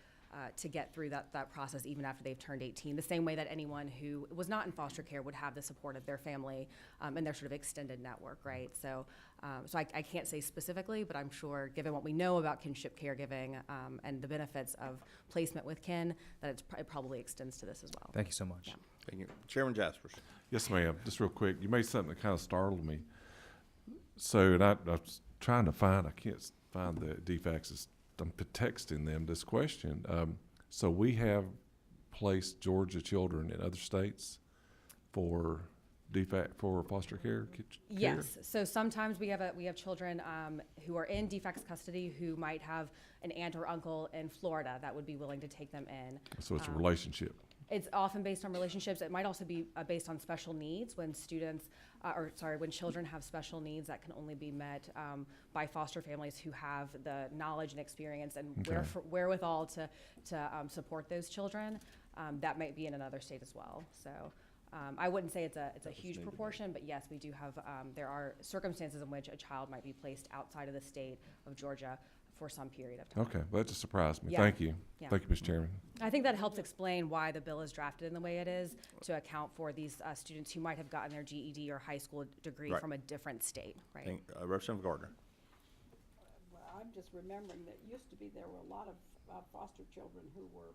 S16: get through that process even after they've turned 18, the same way that anyone who was not in foster care would have the support of their family and their sort of extended network, right? So I can't say specifically, but I'm sure, given what we know about kinship caregiving and the benefits of placement with kin, that it probably extends to this as well.
S7: Thank you so much.
S16: Yeah.
S1: Thank you. Chairman Jaspers.
S8: Yes, ma'am. Just real quick, you made something that kind of startled me. So, and I was trying to find, I can't find the DFACs. I'm texting them this question. So we have placed Georgia children in other states for for foster care?
S16: Yes. So sometimes we have children who are in defects custody who might have an aunt or uncle in Florida that would be willing to take them in.
S8: So it's a relationship.
S16: It's often based on relationships. It might also be based on special needs when when children have special needs that can only be met by foster families who have the knowledge and experience and wherewithal to support those children. That might be in another state as well. So I wouldn't say it's a huge proportion, but yes, we do have, there are circumstances in which a child might be placed outside of the state of Georgia for some period of time.
S8: Okay, well, that just surprised me.
S16: Yeah.
S8: Thank you.
S16: Yeah.
S8: Thank you, Mr. Chairman.
S16: I think that helps explain why the bill is drafted in the way it is, to account for these students who might have gotten their GED or high school degree
S1: Right.
S16: from a different state, right?
S1: Representative Gardner.
S12: Well, I'm just remembering that used to be there were a lot of foster children who were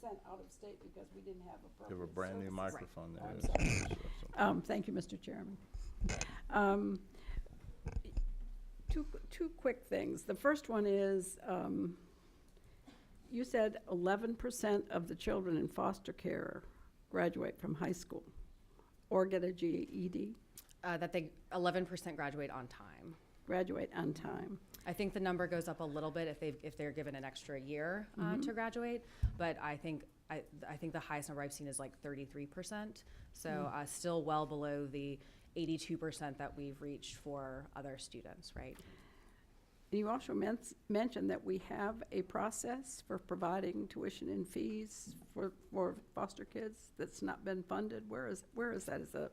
S12: sent out of state because we didn't have
S1: You have a
S12: appropriate
S1: brand new
S12: services.
S1: microphone
S12: I'm
S1: there.
S12: sorry. Thank you, Mr. Chairman. Two quick things. The first one is, you said 11% of the children in foster care graduate from high school or get a GED,
S16: That they 11% graduate on time.
S12: graduate on time.
S16: I think the number goes up a little bit if they're given an extra year to graduate, but I think the highest number I've seen is like 33%. So still well below the 82% that we've reached for other students, right?
S12: You also mentioned that we have a process for providing tuition and fees for foster kids that's not been funded. Where is that? Is that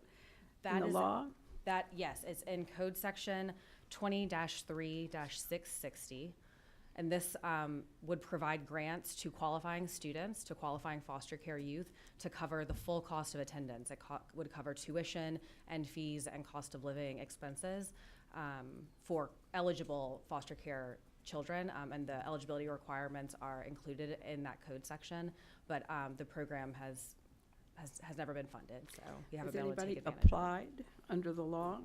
S12: in the law?
S16: Yes, it's in code section 20-3-660. And this would provide grants to qualifying students, to qualifying foster care youth, to cover the full cost of attendance. It would cover tuition and fees and cost of living expenses for eligible foster care children, and the eligibility requirements are included in that code section. But the program has never been funded, so we haven't been able to take advantage.
S12: Has anybody applied under the law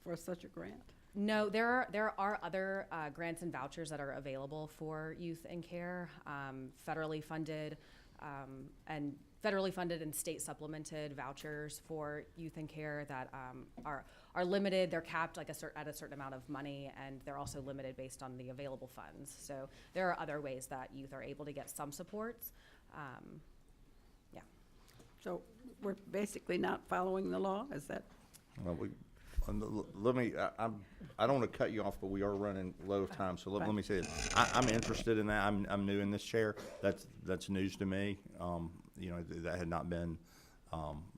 S12: for such a grant?
S16: No, there are other grants and vouchers that are available for youth in care, federally funded and state supplemented vouchers for youth in care that are limited. They're capped like at a certain amount of money, and they're also limited based on the available funds. So there are other ways that youth are able to get some supports.
S12: So we're basically not following the law, is that?
S1: Well, let me, I don't want to cut you off, but we are running low of time, so let me say this. I'm interested in that. I'm new in this chair. That's news to me. That had not been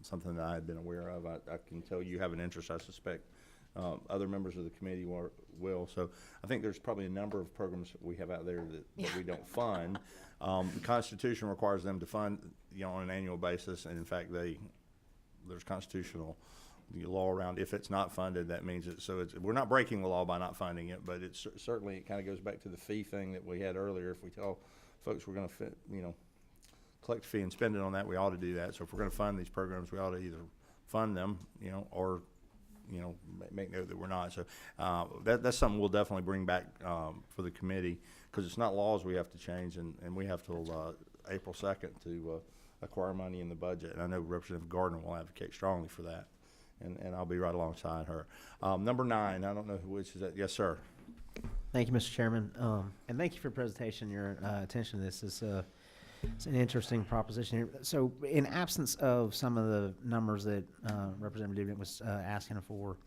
S1: something that I had been aware of. I can tell you have an interest. I suspect other members of the committee will. So I think there's probably a number of programs that we have out there that we don't fund. The Constitution requires them to fund, on an annual basis, and in fact, there's constitutional law around if it's not funded. That means we're not breaking the law by not funding it, but it's certainly, it kind of goes back to the fee thing that we had earlier. If we tell folks we're going to collect a fee and spend it on that, we ought to do that. So if we're going to fund these programs, we ought to either fund them, or make note that we're not. So that's something we'll definitely bring back for the committee, because it's not laws we have to change, and we have till April 2nd to acquire money in the budget. And I know Representative Gardner will advocate strongly for that, and I'll be right alongside her. Number 9, I don't know which is that. Yes, sir.
S17: Thank you, Mr. Chairman, and thank you for your presentation, your attention to this. It's an interesting proposition here. So in absence of some of the numbers that Representative Dubnik was asking for,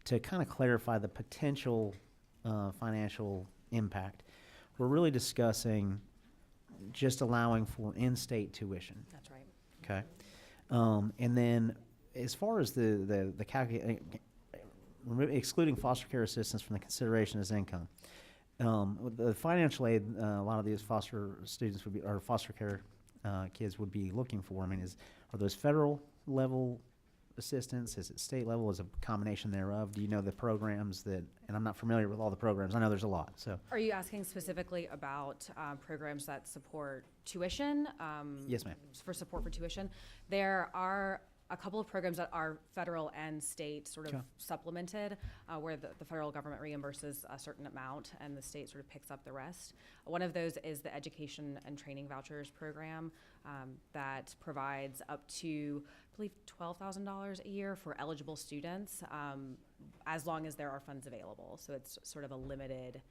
S17: to kind of clarify the potential financial impact, we're really discussing just allowing for in-state tuition.
S16: That's right.
S17: Okay. And then as far as the excluding foster care assistance from the consideration as income, with the financial aid a lot of these foster students would be, or foster care kids would be looking for, are those federal level assistance? Is it state level? Is it a combination thereof? Do you know the programs that, and I'm not familiar with all the programs, I know there's a lot, so.
S16: Are you asking specifically about programs that support tuition?
S17: Yes, ma'am.
S16: For support for tuition? There are a couple of programs that are federal and state sort of
S17: Sure.
S16: supplemented, where the federal government reimburses a certain amount and the state sort of picks up the rest. One of those is the Education and Training Vouchers Program that provides up to, I believe, $12,000 a year for eligible students, as long as there are funds available. So it's sort of a limited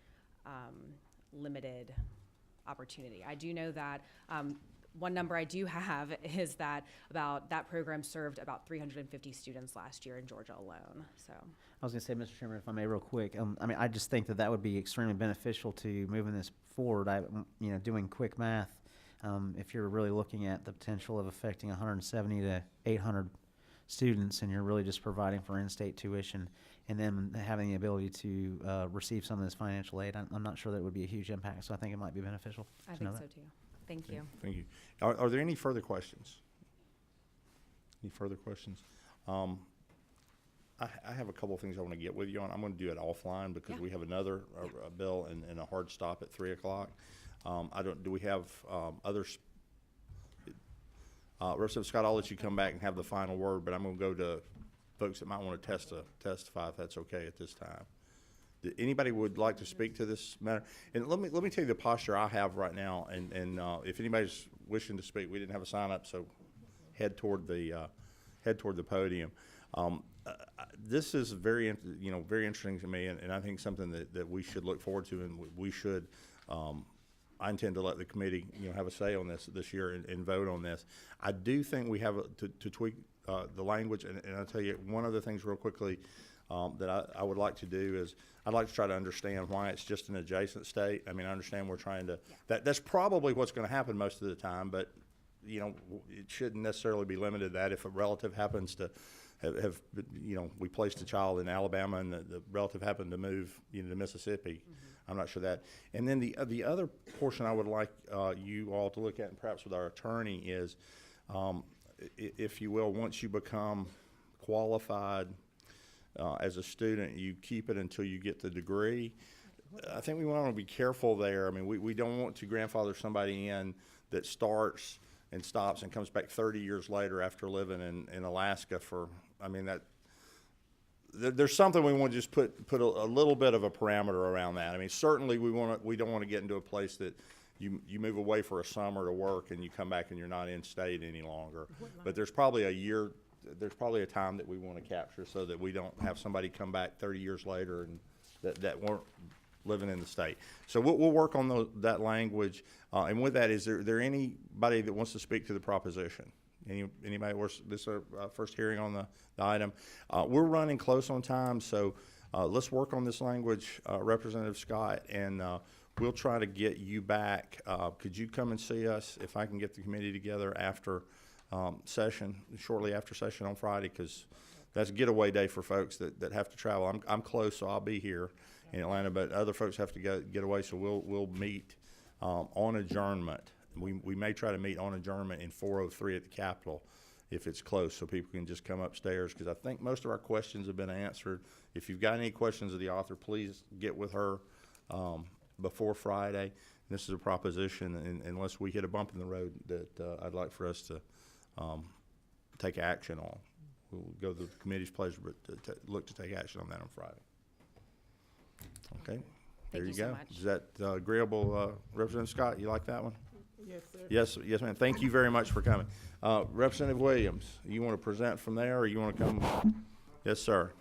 S16: opportunity. I do know that one number I do have is that that program served about 350 students last year in Georgia alone. So
S17: I was going to say, Mr. Chairman, if I may, real quick. I mean, I just think that would be extremely beneficial to moving this forward. Doing quick math, if you're really looking at the potential of affecting 170 to 800 students, and you're really just providing for in-state tuition, and then having the ability to receive some of this financial aid, I'm not sure that it would be a huge impact. So I think it might be beneficial.
S16: I
S17: to know
S16: think
S17: that.
S16: so too. Thank you.
S1: Thank you. Are there any further questions? Any further questions? I have a couple of things I want to get with you on. I'm going to do it offline because we have another bill and a hard stop at 3 o'clock. Do we have others? Representative Scott, I'll let you come back and have the final word, but I'm going to go to folks that might want to testify if that's okay at this time. Anybody would like to speak to this matter? And let me tell you the posture I have right now. And if anybody's wishing to speak, we didn't have a sign up, so head toward the podium. This is very interesting to me, and I think something that we should look forward to, and we should. I intend to let the committee have a say on this year and vote on this. I do think we have to tweak the language, and I'll tell you one of the things real quickly. That I would like to do is I'd like to try to understand why it's just an adjacent state. I mean, I understand we're trying to, that's probably what's going to happen most of the time, but, it shouldn't necessarily be limited to that. If a relative happens to have we placed a child in Alabama and the relative happened to move, to Mississippi, I'm not sure that. And then the other portion I would like you all to look at, and perhaps with our attorney, is, if you will, once you become qualified as a student, you keep it until you get the degree. I think we want to be careful there. I mean, we don't want to grandfather somebody in that starts and stops and comes back 30 years later after living in Alaska for, there's something we want to just put a little bit of a parameter around that. I mean, certainly we don't want to get into a place that you move away for a summer to work and you come back and you're not in state any longer. But there's probably a time that we want to capture so that we don't have somebody come back 30 years later and that weren't living in the state. So we'll work on that language. And with that, is there anybody that wants to speak to the proposition? Anybody? This is our first hearing on the item. We're running close on time, so let's work on this language, Representative Scott, and we'll try to get you back. Could you come and see us if I can get the committee together after shortly after session on Friday, because that's a getaway day for folks that have to travel. I'm close, so I'll be here in Atlanta, but other folks have to get away, so we'll meet on adjournment. We may try to meet on adjournment in 403 at the Capitol if it's close, so people can just come upstairs, because I think most of our questions have been answered. If you've got any questions of the author, please get with her before Friday. This is a proposition, and unless we hit a bump in the road, that I'd like for us to take action on. We'll go to the committee's pleasure, but to look to take action on that on Friday. Okay, there you
S16: so
S1: go.
S16: much.
S1: Is that agreeable, Representative Scott? You like that one?
S15: Yes, sir.
S1: Yes, ma'am. Thank you very much for coming. Representative Williams, you want to present from there, or you want to come? Yes, sir.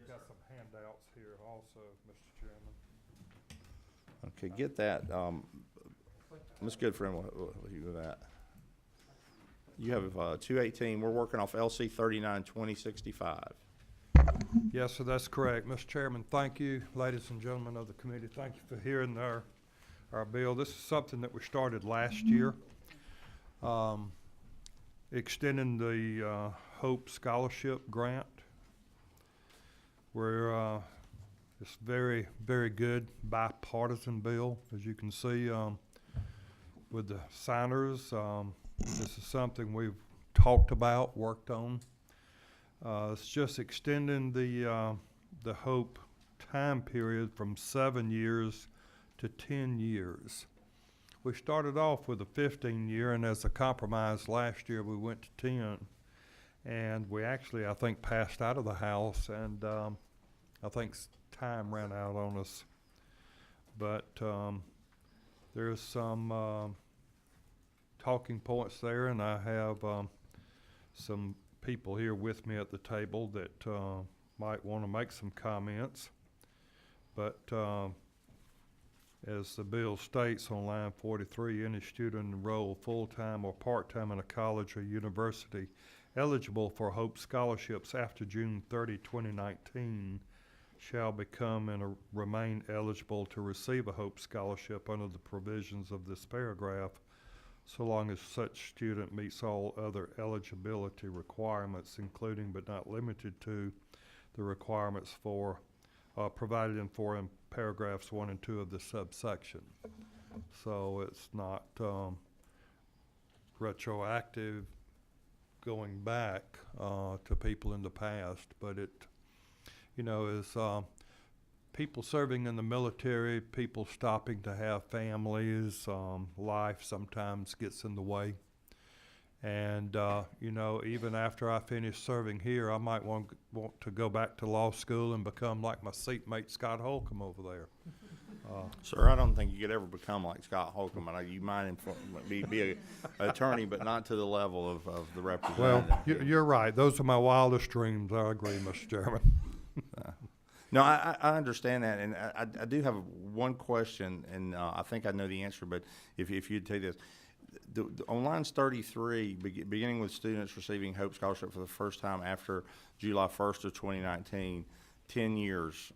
S18: Got some handouts here also, Mr. Chairman.
S1: Okay, get that. Ms. Goodfriend will you do that. You have 218. We're working off LC 39-2065.
S18: Yes, sir, that's correct. Mr. Chairman, thank you. Ladies and gentlemen of the committee, thank you for hearing our bill. This is something that we started last year, extending the Hope Scholarship Grant. We're It's very, very good bipartisan bill, as you can see, with the signers. This is something we've talked about, worked on. It's just extending the HOPE time period from 7 years to 10 years. We started off with a 15-year, and as a compromise last year, we went to 10. And we actually, I think, passed out of the House, and I think time ran out on us. But there's some talking points there, and I have some people here with me at the table that might want to make some comments. But as the bill states on line 43, any student enrolled full-time or part-time in a college or university eligible for HOPE scholarships after June 30, 2019 shall become and remain eligible to receive a HOPE scholarship under the provisions of this paragraph, so long as such student meets all other eligibility requirements, including but not limited to the requirements for provided in paragraphs 1 and 2 of the subsection. So it's not retroactive going back to people in the past, but it, you know, is people serving in the military, people stopping to have families, life sometimes gets in the way. And, you know, even after I finish serving here, I might want to go back to law school and become like my seatmate Scott Holcomb over there.
S1: Sir, I don't think you could ever become like Scott Holcomb. You might be an attorney, but not to the level of the representative.
S18: Well, you're right. Those are my wildest dreams. I agree, Mr. Chairman.
S1: No, I understand that, and I do have one question, and I think I know the answer, but if you'd take this. On lines 33, beginning with students receiving HOPE Scholarship for the first time after July 1st of 2019, 10 years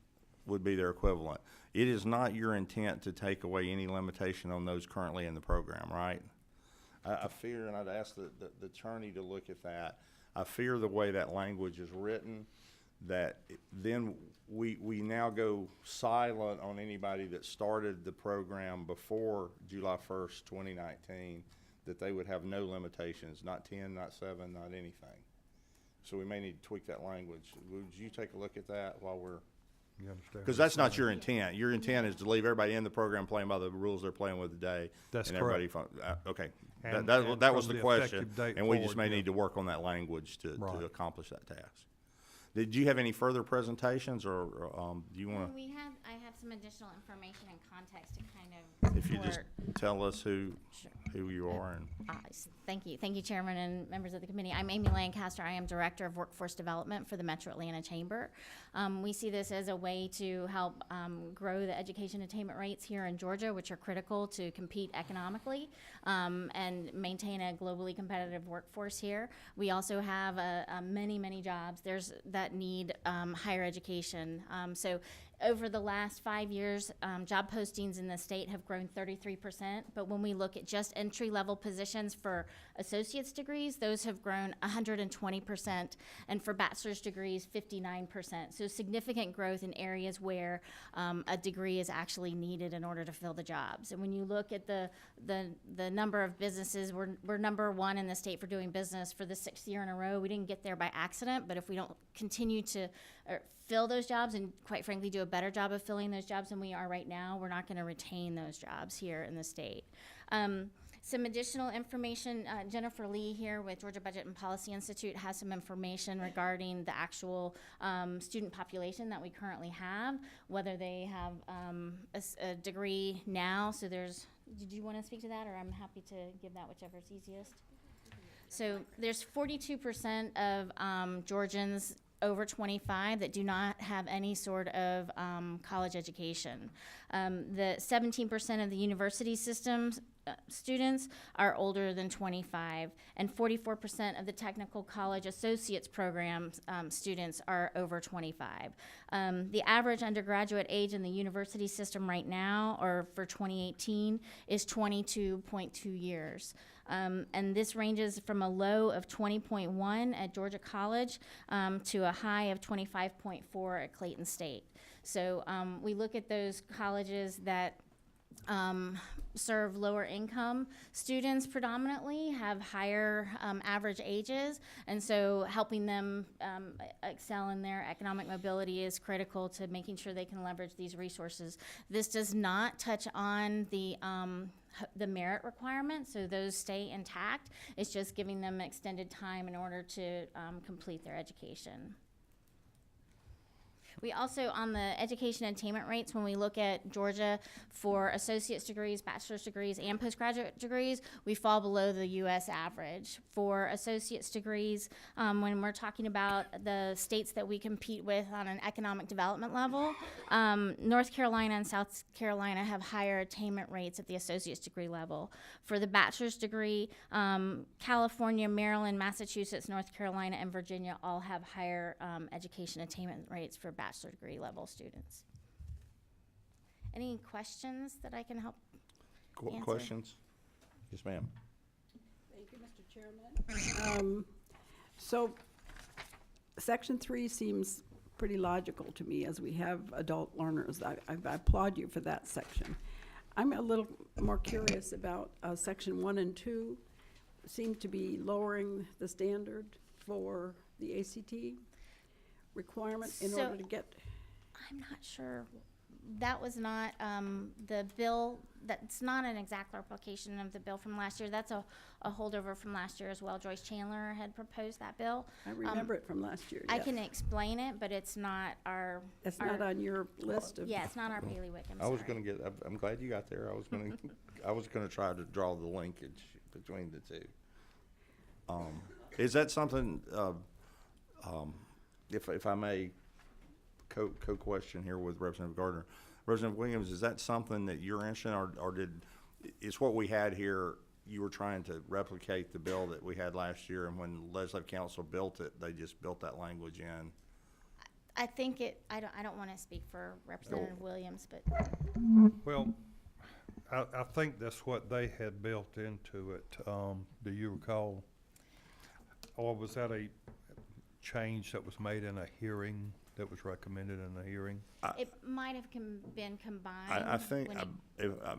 S1: would be their equivalent. It is not your intent to take away any limitation on those currently in the program, right? I fear, and I'd ask the attorney to look at that, I fear the way that language is written, that then we now go silent on anybody that started the program before July 1st, 2019, that they would have no limitations, not 10, not 7, not anything. So we may need to tweak that language. Would you take a look at that while we're,
S18: You understand?
S1: because that's not your intent. Your intent is to leave everybody in the program playing by the rules they're playing with today.
S18: That's
S1: and
S18: correct.
S1: Everybody, okay.
S18: And
S1: That was
S18: from
S1: the
S18: the
S1: question,
S18: effective date
S1: and we just
S18: forward,
S1: may
S18: yeah.
S1: need to work on that language to
S18: Right.
S1: accomplish that task. Did you have any further presentations, or do you want to?
S19: I have some additional information and context to kind of
S1: If you just
S19: support-
S1: tell us who
S19: Sure.
S1: you are and.
S19: Thank you, Chairman and members of the committee. I'm Amy Lancaster. I am Director of Workforce Development for the Metro Atlanta Chamber. We see this as a way to help grow the education attainment rates here in Georgia, which are critical to compete economically and maintain a globally competitive workforce here. We also have many jobs that need higher education. So over the last 5 years, job postings in the state have grown 33%, but when we look at just entry-level positions for associate's degrees, those have grown 120%, and for bachelor's degrees, 59%. So significant growth in areas where a degree is actually needed in order to fill the jobs. And when you look at the number of businesses, we're number one in the state for doing business for the 6th year in a row. We didn't get there by accident, but if we don't continue to fill those jobs and, quite frankly, do a better job of filling those jobs than we are right now, we're not going to retain those jobs here in the state. Some additional information, Jennifer Lee here with Georgia Budget and Policy Institute has some information regarding the actual student population that we currently have, whether they have a degree now. So did you want to speak to that, or I'm happy to give that, whichever's easiest. So there's 42% of Georgians over 25 that do not have any sort of college education. The 17% of the university systems students are older than 25, and 44% of the technical college associates program students are over 25. The average undergraduate age in the university system right now, or for 2018, is 22.2 years. And this ranges from a low of 20.1 at Georgia College to a high of 25.4 at Clayton State. So we look at those colleges that serve lower income students predominantly, have higher average ages, and so helping them excel in their economic mobility is critical to making sure they can leverage these resources. This does not touch on the merit requirements, so those stay intact. It's just giving them extended time in order to complete their education. We also, on the education attainment rates, when we look at Georgia for associate's degrees, bachelor's degrees, and postgraduate degrees, we fall below the U.S. average. For associate's degrees, when we're talking about the states that we compete with on an economic development level, North Carolina and South Carolina have higher attainment rates at the associate's degree level. For the bachelor's degree, California, Maryland, Massachusetts, North Carolina, and Virginia all have higher education attainment rates for bachelor's degree level students. Any questions that I can help answer?
S1: Questions? Yes, ma'am.
S12: Thank you, Mr. Chairman. So, Section 3 seems pretty logical to me, as we have adult learners. I applaud you for that section. I'm a little more curious about Section 1 and 2. Seem to be lowering the standard for the ACT requirement in order to get.
S19: I'm not sure. That was not the bill. That's not an exact replication of the bill from last year. That's a holdover from last year as well. Joyce Chandler had proposed that bill.
S12: I remember it from last year.
S19: I
S12: yes.
S19: can explain it, but it's not our.
S12: It's not on your list of.
S19: Yeah, it's not our bailiwick.
S1: I was going to get. I'm glad you got there. I was going to try to draw the linkage between the two. Is that something? If I may, co-question here with Representative Gardner. Representative Williams, is that something that you're interested in, or is what we had here, you were trying to replicate the bill that we had last year, and when the Legislative Council built it, they just built that language in?
S19: I think I don't want to speak for Representative Williams, but.
S18: Well, I think that's what they had built into it. Do you recall? Or was that a change that was made in a hearing, that was recommended in a hearing?
S19: It might have been combined.
S1: I think,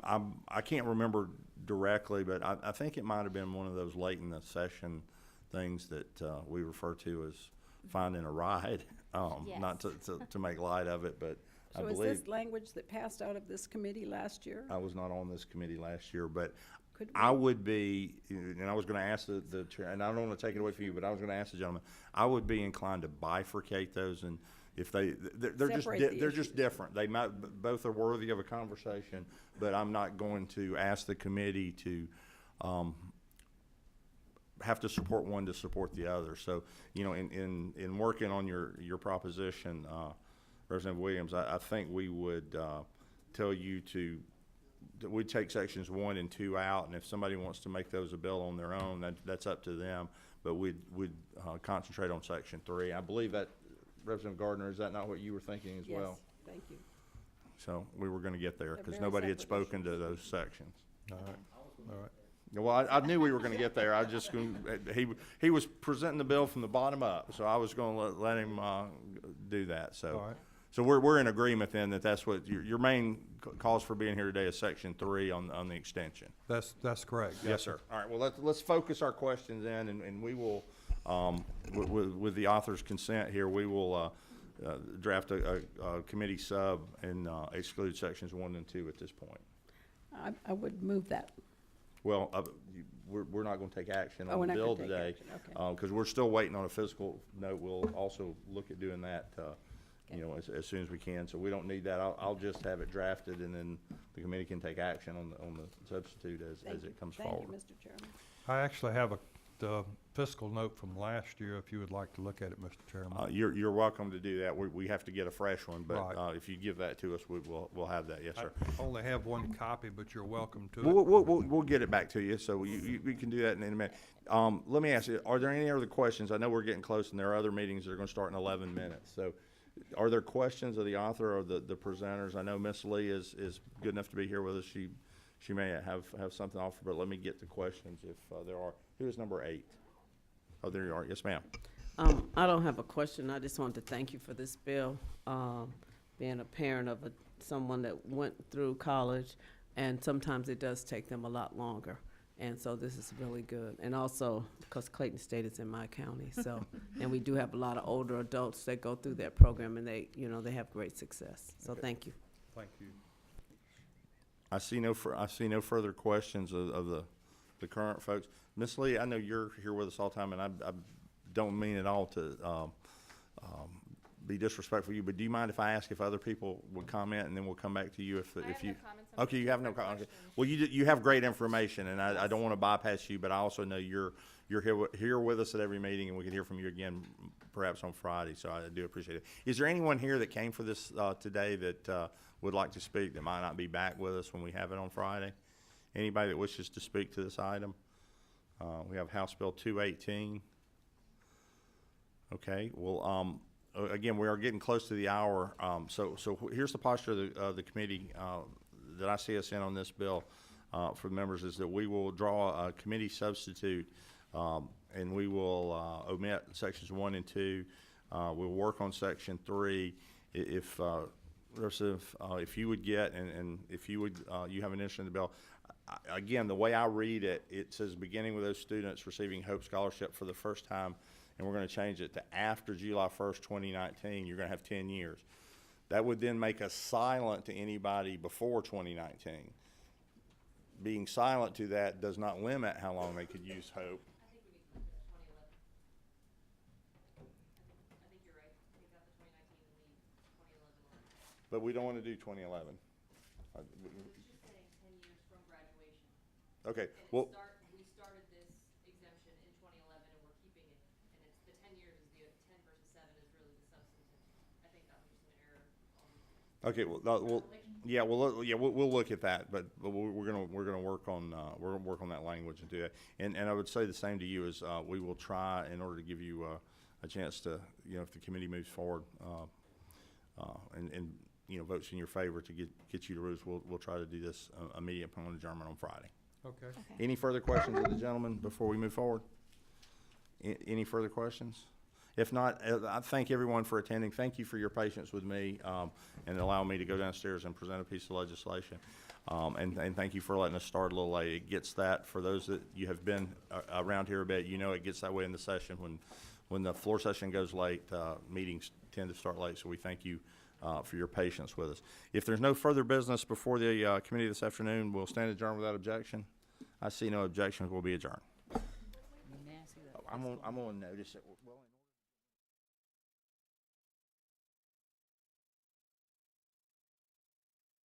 S1: I can't remember directly, but I think it might have been one of those late in the session things that we refer to as finding a ride,
S19: Yes.
S1: not to make light of it, but I
S12: So
S1: believe.
S12: is this language that passed out of this committee last year?
S1: I was not on this committee last year, but
S12: Could
S1: I would be, and I was going to ask the chair, and I don't want to take it away from you, but I was going to ask the gentleman, I would be inclined to bifurcate those, and if they're
S12: Separate the
S1: they're just
S12: issues.
S1: different. They might, both are worthy of a conversation, but I'm not going to ask the committee to have to support one to support the other. So, in working on your proposition, Representative Williams, I think we would tell you we'd take sections 1 and 2 out, and if somebody wants to make those a bill on their own, that's up to them. But we'd concentrate on section 3. I believe that, Representative Gardner, is that not what you were thinking as well?
S12: Yes, thank you.
S1: So we were going to get there
S12: They're
S1: because
S12: very
S1: nobody had
S12: separate
S1: spoken to those sections.
S18: All right, all right.
S1: Well, I knew we were going to get there. I just he was presenting the bill from the bottom up, so I was going to let him do that. So.
S18: All right.
S1: So we're in agreement then that that's what your main cause for being here today is section 3 on the extension.
S18: That's correct.
S1: Yes, sir. All right. Well, let's focus our questions in, and we will, with the author's consent here, we will draft a committee sub and exclude sections 1 and 2 at this point.
S12: I would move that.
S1: Well, we're not going to take action
S12: Oh,
S1: on
S12: we're
S1: the
S12: not
S1: bill
S12: gonna take
S1: today
S12: action, okay.
S1: because we're still waiting on a physical note. We'll also look at doing that. As soon as we can, so we don't need that. I'll just have it drafted, and then the committee can take action on the substitute as it comes forward.
S12: Thank you, Mr. Chairman.
S18: I actually have the fiscal note from last year, if you would like to look at it, Mr. Chairman.
S1: You're welcome to do that. We have to get a fresh one, but,
S18: Right.
S1: if you give that to us, we'll have that. Yes, sir.
S18: I only have one copy, but you're welcome to it.
S1: We'll get it back to you, so we can do that in a minute. Let me ask you, are there any other questions? I know we're getting close, and there are other meetings that are gonna start in 11 minutes, so are there questions of the author or the presenters? I know Miss Lee is good enough to be here with us. She may have something to offer, but let me get the questions if there are. Who is number 8? Oh, there you are. Yes, ma'am.
S20: I don't have a question. I just wanted to thank you for this bill. Being a parent of someone that went through college, and sometimes it does take them a lot longer. And so this is really good. And also, because Clayton State is in my county, so, and we do have a lot of older adults that go through that program, and they have great success. So thank you.
S18: Thank you.
S1: I see no further questions of the current folks. Miss Lee, I know you're here with us all the time, and I don't mean at all to be disrespectful to you, but do you mind if I ask if other people would comment, and then we'll come back to you if you.
S3: No comments on
S1: Okay, you have no comments. Well, you have great information, and I don't want to bypass you, but I also know you're here with us at every meeting, and we can hear from you again perhaps on Friday. So I do appreciate it. Is there anyone here that came for this today that would like to speak that might not be back with us when we have it on Friday? Anybody that wishes to speak to this item? We have House Bill 218. Okay, well, again, we are getting close to the hour. So here's the posture of the committee that I see us in on this bill for the members is that we will draw a committee substitute, and we will omit sections 1 and 2. We'll work on section 3. If you would get, and if you would, you have an interest in the bill. Again, the way I read it, it says beginning with those students receiving Hope Scholarship for the first time, and we're going to change it to after July 1st, 2019, you're going to have 10 years. That would then make us silent to anybody before 2019. Being silent to that does not limit how long they could use Hope. But we don't want to do 2011. Okay, well.
S21: We started this exemption in 2011, and we're keeping it, and it's the 10 years is the 10 versus 7 is really the substantive. I think that was just an error.
S1: Okay, we'll look at that, but we're gonna work on that language and do that. And I would say the same to you is we will try in order to give you a chance to, if the committee moves forward and votes in your favor to get you to rules, we'll try to do this immediate upon adjournment on Friday.
S18: Okay.
S1: Any further questions of the gentleman before we move forward? Any further questions? If not, I thank everyone for attending. Thank you for your patience with me and allowing me to go downstairs and present a piece of legislation. And thank you for letting us start a little late. It gets that, for those that you have been around here a bit, it gets that way in the session. When the floor session goes late, meetings tend to start late, so we thank you for your patience with us. If there's no further business before the committee this afternoon, we'll stand adjourned without objection. I see no objections. We'll be adjourned. I'm gonna notice it. Well,